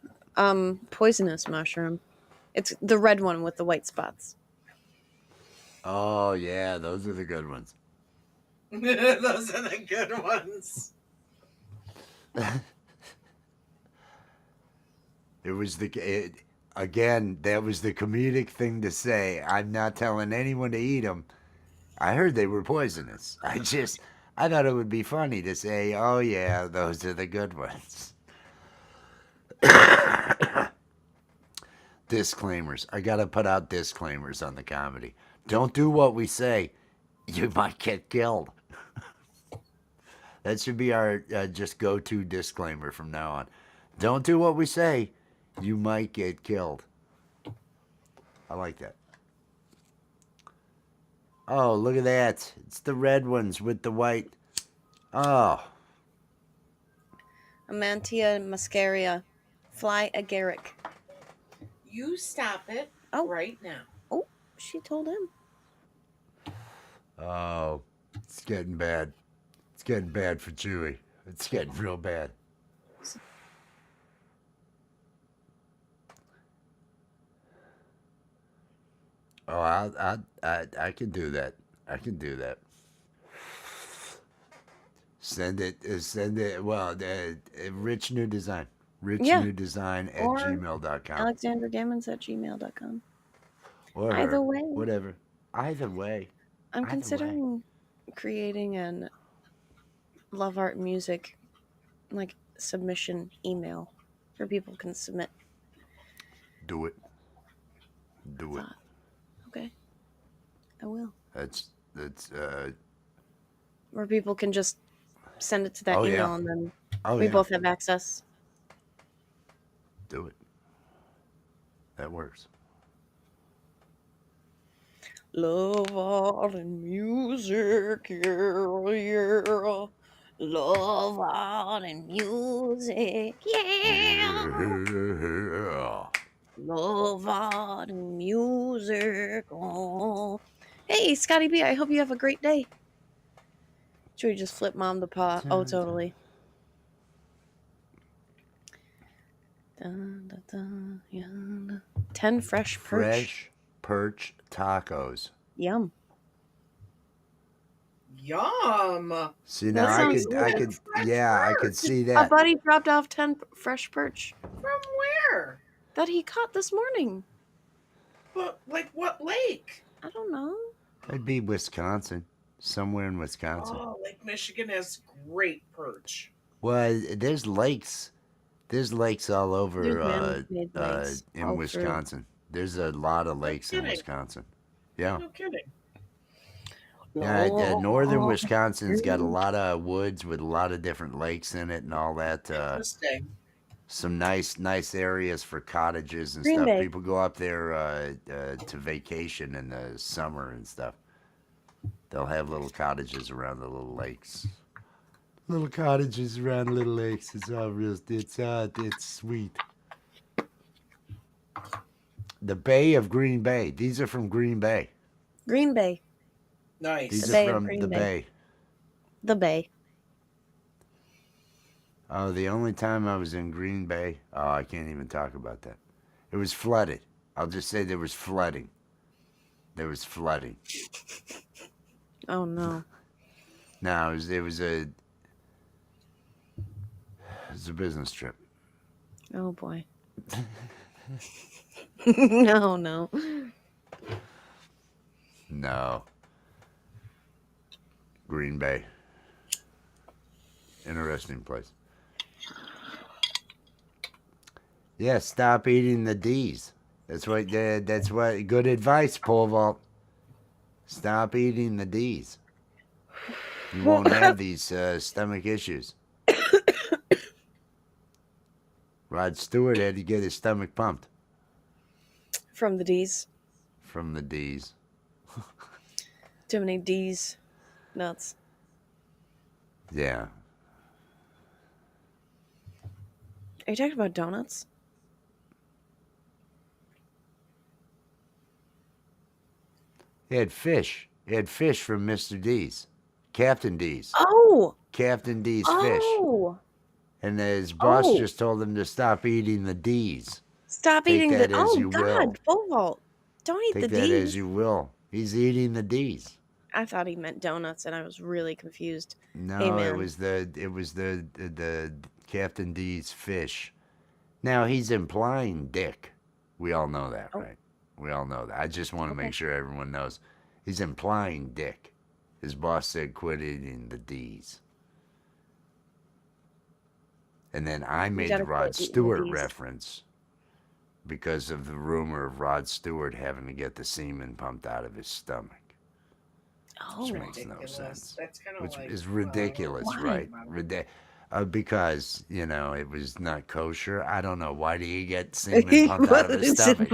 poisonous mushroom. It's the red one with the white spots. Oh yeah, those are the good ones. Those are the good ones. Again, that was the comedic thing to say. I'm not telling anyone to eat them. I heard they were poisonous. I thought it would be funny to say, oh yeah, those are the good ones. Disclaimers. I gotta put out disclaimers on the comedy. Don't do what we say. You might get killed. That should be our just go-to disclaimer from now on. Don't do what we say. You might get killed. I like that. Oh, look at that. It's the red ones with the white. Oh. Amantia muscaria. Fly agaric. You stop it Oh. right now. Oh, she told him. Oh. It's getting bad. It's getting bad for Chewy. It's getting real bad. Oh, I can do that. I can do that. Send it. Well, Rich New Design. Yeah. Richnewdesign at Or gmail.com. AlexanderGammons@gmail.com. Or Either her. way. Whatever. Either way. I'm Either considering creating an love art music like submission email where people can submit. Do it. Do it. Thought. Okay. I will. That's Where people can just send it to that Oh, email yeah. and then oh we yeah. both have access. Do it. That works. Love art and music, yeah. Love art and music, yeah. Love art and music. Oh. Hey, Scotty B, I hope you have a great day. Should we just flip mom to pa? Oh, totally. Dun, dun, dun, yeah. 10 fresh perch. Fresh perch tacos. Yum. Yum. See, That now I sounds could, I could see A that. buddy dropped off 10 fresh perch From where? that he caught this morning. But like what lake? I don't know. It'd be Wisconsin, somewhere in Wisconsin. Oh, Lake Michigan has great perch. Well, there's lakes. There's lakes all over There's man-made lakes all in through. Wisconsin. There's a lot of lakes in kidding. Wisconsin. Yeah. No kidding. Yeah, northern Wisconsin's got a lot of woods with a lot of different lakes in it and all that. Interesting. Some nice areas for cottages and Green stuff. Bay. People go up there to vacation in the summer and stuff. They'll have little cottages around the little lakes. Little cottages around little lakes. It's all real. It's sweet. The Bay of Green Bay. These are from Green Bay. Green Bay. Nice. These The Bay are of from Green the Bay. Bay. The Bay. Oh, the only time I was in Green Bay, I can't even talk about that. It was flooded. I'll just say there was flooding. There was flooding. Oh no. No, it was a business trip. Oh boy. No. No. Green Bay. Interesting place. Yeah, stop eating the D's. That's what. That's what. Good advice, Pole Vault. Stop eating the D's. You won't have these stomach issues. Rod Stewart had to get his stomach pumped From the D's. from the D's. Too many D's. Nuts. Yeah. Are you talking about donuts? He had fish. He had fish from Mr. D's. Captain D's. Oh! Captain D's fish. Oh! And his boss Oh. just told him to stop eating the D's. Stop Take eating that the. as Oh, you will. God. Pole vault. Don't eat Take the that D's. as you will. He's eating the D's. I thought he meant donuts, and I was really confused. No, Hey, man. it was the Captain D's fish. Now he's implying dick. We all know that, right? We all know that. I just want to make sure everyone knows. He's implying dick. His boss said quit eating the D's. And then I made the gotta Rod quit eating the Stewart Ds. reference because of the rumor of Rod Stewart having to get the semen pumped out of his stomach. Oh. Which makes no Ridiculous. sense. That's kind of Which like is ridiculous, why? right? Because, it was not kosher. I don't know. Why do you get semen pumped out of his stomach?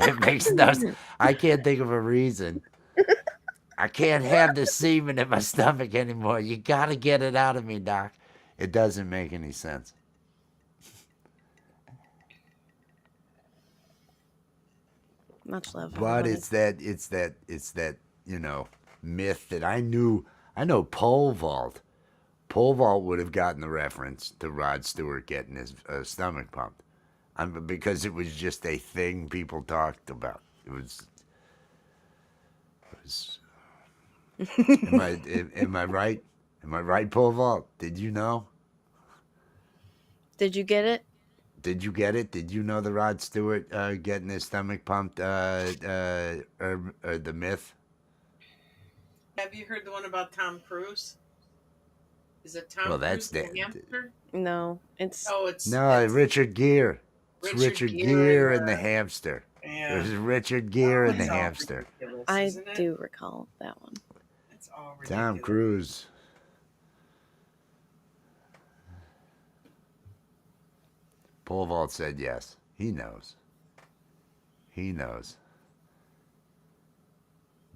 It makes no sense. I can't think of a reason. I can't have the semen in my stomach anymore. You got to get it out of me, Doc. It doesn't make any sense. Much love. But everybody. it's that myth that I knew. I know pole vault. Pole vault would have gotten the reference to Rod Stewart getting his stomach pumped, because it was just a thing people talked about. It was. Am I right? Am I right, pole vault? Did you know? Did you get it? Did you get it? Did you know the Rod Stewart getting his stomach pumped? The myth. Have you heard the one about Tom Cruise? Is it Tom Well, Cruise that's the the- hamster? No. It's. Oh, it's No, it's Richard Gere. It's Richard Gere and the the hamster. yeah. There's Richard Gere and the It's all hamster. ridiculous, I isn't it? do recall that one. It's all ridiculous. Tom Cruise. Pole vault said yes. He knows. He knows.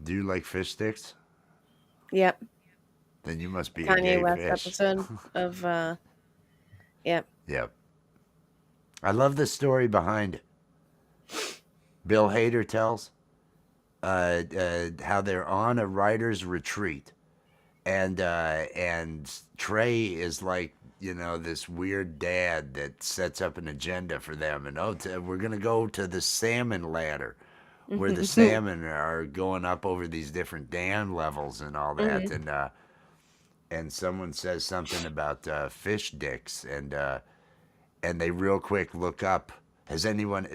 Do you like fish sticks? Yep. Then you must be a Kanye gay West fish. episode of. Yep. Yep. I love the story behind it. Bill Hader tells how they're on a writer's retreat, and Trey is like this weird dad that sets up an agenda for them, and we're gonna go to the salmon ladder, where the salmon are going up over these different dam levels and all that, and someone says something about fish dicks, and they real quick look up.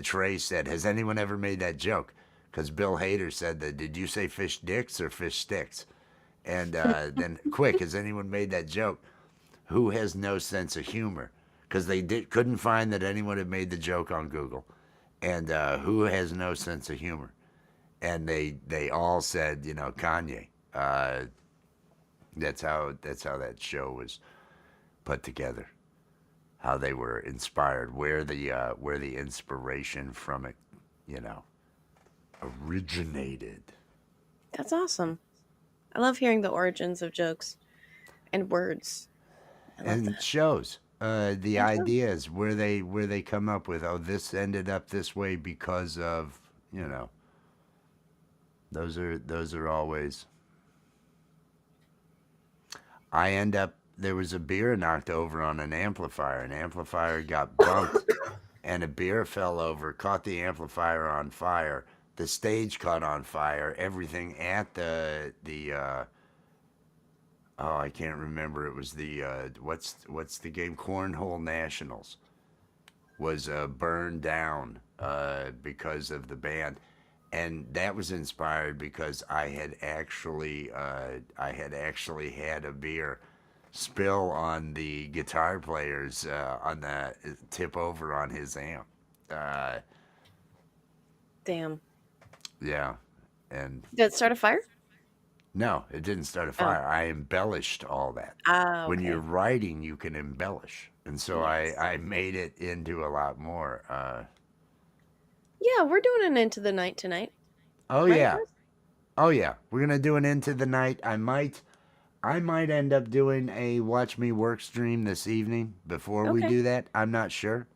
Trey said, has anyone ever made that joke? Because Bill Hader said that, did you say fish dicks or fish sticks? And then quick, has anyone made that joke? Who has no sense of humor? Because they couldn't find that anyone had made the joke on Google. And who has no sense of humor? And they all said, Kanye. That's how that show was put together. How they were inspired, where the inspiration from it, originated. That's awesome. I love hearing the origins of jokes and words. I love And that. shows the shows. ideas where they come up with, this ended up this way because of, those are always. There was a beer knocked over on an amplifier. An amplifier got bumped, and a beer fell over, caught the amplifier on fire. The stage caught on fire. Everything at the I can't remember. It was the what's the game? Cornhole Nationals was burned down because of the band, and that was inspired because I had actually had a beer spill on the guitar player's on the tip over on his amp. Uh, Damn. yeah, and Did it start a fire? no, it didn't start a Oh. fire. I embellished all that. Ah, When you're okay. writing, you can embellish, and so Yes. I made it into a lot more. Yeah, we're doing an Into the Night tonight, Oh right, yeah, Chris? oh yeah, we're gonna do an into the night. I might end up doing a watch me work stream this evening before we Okay. do that. I'm not sure.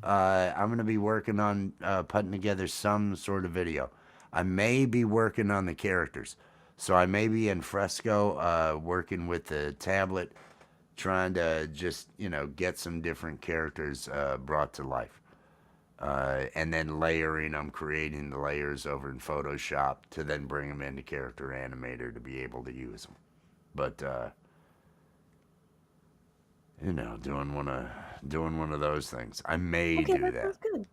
I'm going to be working on putting together some sort of video. I may be working on the characters. So I may be in fresco working with the tablet, trying to just, get some different characters brought to life. And then layering, I'm creating the layers over in Photoshop to then bring them into Character Animator to be able to use them. But doing one of those things. I may Okay, do that that. sounds good.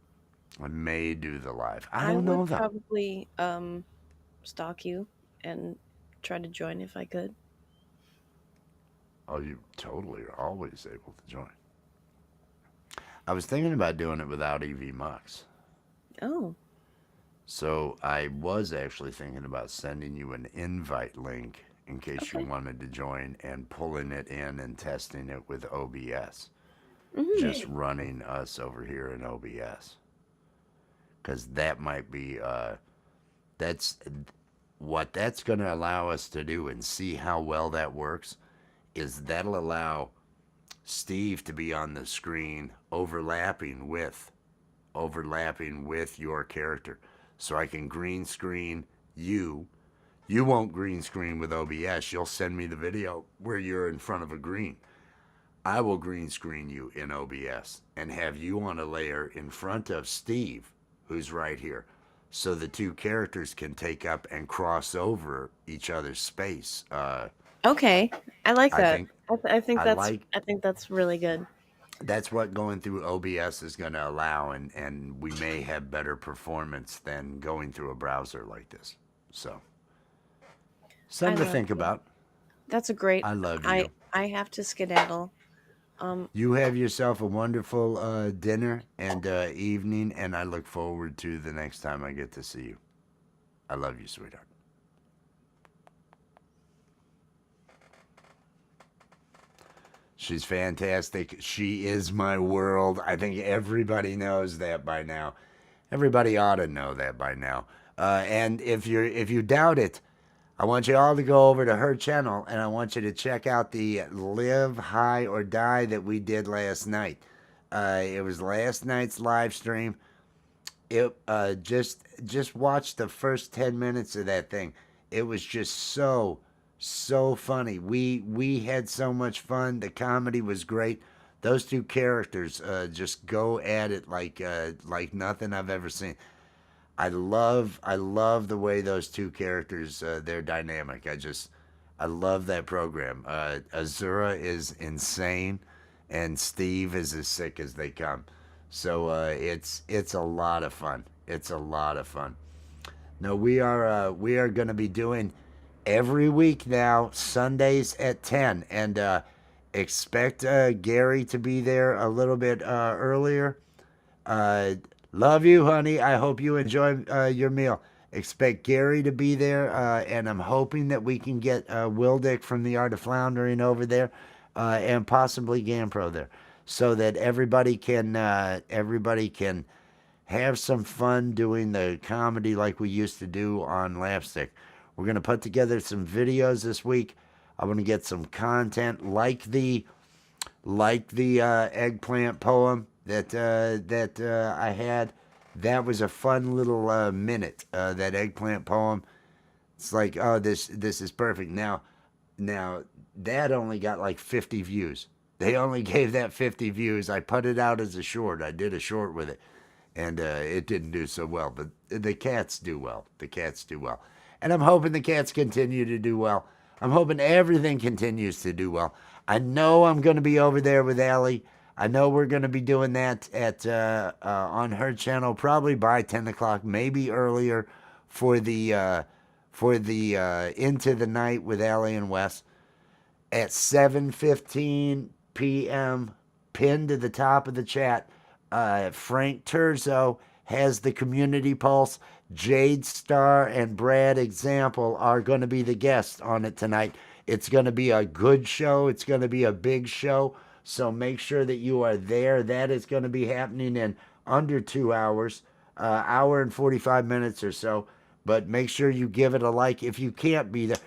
I may do the live. I I don't would know though. probably stalk you and try to join if I could. Oh, you totally are always able to join. I was thinking about doing it without EV Mux. Oh, So I was actually thinking about sending you an invite link in case you okay. wanted to join and pulling it in and testing it with OBS. Mm-hmm. Just running us over here in OBS. Because that might be, that's what that's going to allow us to do and see how well that works is that'll allow Steve to be on the screen overlapping with your character. So I can green screen you. You won't green screen with OBS. You'll send me the video where you're in front of a green. I will green screen you in OBS and have you on a layer in front of Steve, who's right here. So the two characters can take up and cross over each other's space. Okay, I like I that. think I think I that's like I think that's really good. that's what going through OBS is going to allow, and we may have better performance than going through a browser like this. So, I something to love think you. about. That's a great. I love I you. I have to skedaddle. You have yourself a wonderful dinner and evening, and I look forward to the next time I get to see you. I love you, sweetheart. She's fantastic. She is my world. I think everybody knows that by now. Everybody ought to know that by now. And if you doubt it, I want you all to go over to her channel and I want you to check out the Live High or Die that we did last night. It was last night's live stream. It just watch the first 10 minutes of that thing. It was just so funny. We had so much fun. The comedy was great. Those two characters just go at it like nothing I've ever seen. I love the way those two characters they're dynamic. I love that program. Azura is insane, and Steve is as sick as they come. So it's a lot of fun. It's a lot of fun. No, we are going to be doing every week now Sundays at 10, and expect Gary to be there a little bit earlier. Uh, Love you, honey. I hope you enjoy your meal. Expect Gary to be there, and I'm hoping that we can get Wildick from the Art of Floundering over there, and possibly Gampro there, so that everybody can have some fun doing the comedy like we used to do on Lapstick. We're gonna put together some videos this week. I'm gonna get some content like the eggplant poem that I had. That was a fun little minute. That eggplant poem. It's like, oh, this is perfect. Now that only got like 50 views. They only gave that 50 views. I put it out as a short. I did a short with it, and it didn't do so well. But the cats do well. The cats do well, and I'm hoping the cats continue to do well. I'm hoping everything continues to do well. I know I'm going to be over there with Allie. I know we're going to be doing that at on her channel probably by 10 o'clock, maybe earlier. for the Into the Night with Allie and Wes at 7:15 p.m. Pinned to the top of the chat. Frank Terzo has the Community Pulse. Jade Star and Brad Example are going to be the guests on it tonight. It's going to be a good show. It's going to be a big show. So make sure that you are there. That is going to be happening in under 2 hours, hour and 45 minutes or so. But make sure you give it a like. If you can't be there,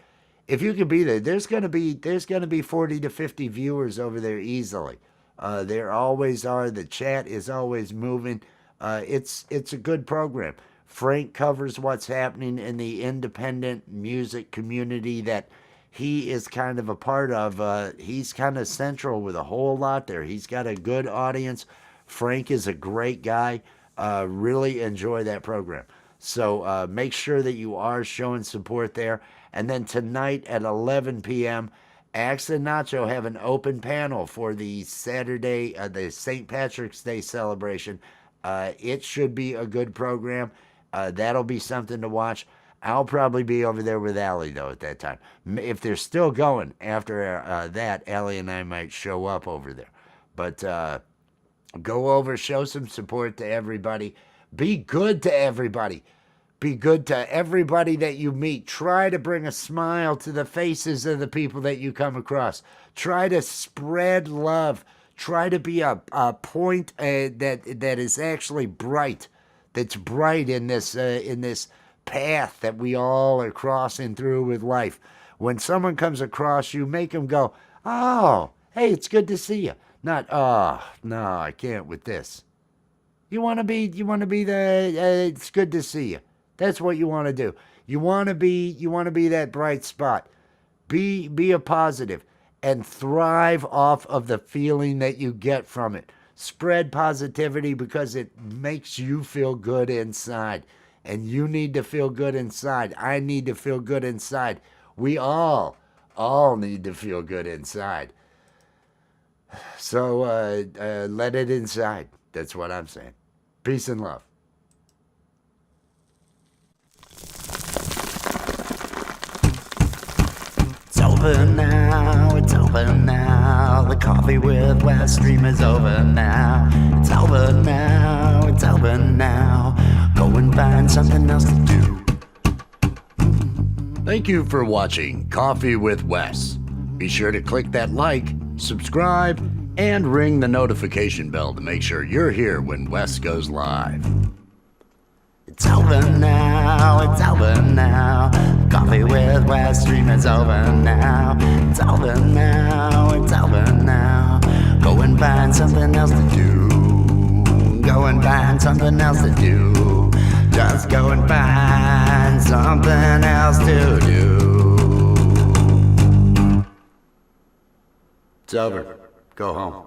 if you can be there, there's going to be 40 to 50 viewers over there easily. There always are. The chat is always moving. It's a good program. Frank covers what's happening in the independent music community that he is kind of a part of. He's kind of central with a whole lot there. He's got a good audience. Frank is a great guy. Really enjoy that program. So make sure that you are showing support there. And then tonight at 11 p.m., Axe and Nacho have an open panel for the Saturday, the St. Patrick's Day celebration. It should be a good program. That'll be something to watch. I'll probably be over there with Allie, though, at that time. If they're still going after that, Allie and I might show up over there. But go over, show some support to everybody. Be good to everybody. Be good to everybody that you meet. Try to bring a smile to the faces of the people that you come across. Try to spread love. Try to be a point that is actually bright. That's bright in this path that we all are crossing through with life. When someone comes across you, make them go, "Oh, hey, it's good to see you." Not, "Oh, no, I can't with this." You want to be it's good to see you. That's what you want to do. You want to be that bright spot. Be a positive and thrive off of the feeling that you get from it. Spread positivity because it makes you feel good inside. And you need to feel good inside. I need to feel good inside. We all need to feel good inside. So let it inside. That's what I'm saying. Peace and love. It's over now, it's over now. The Coffee with Wes stream is over now. It's over now, it's over now. Go and find something else to do. Thank you for watching Coffee with Wes. Be sure to click that like, subscribe, and ring the notification bell to make sure you're here when Wes goes live. It's over now, it's over now. Coffee with Wes stream is over now. It's over now, it's over now. Go and find something else to do. Go and find something else to do. Just go and find something else to do. It's over. Go home.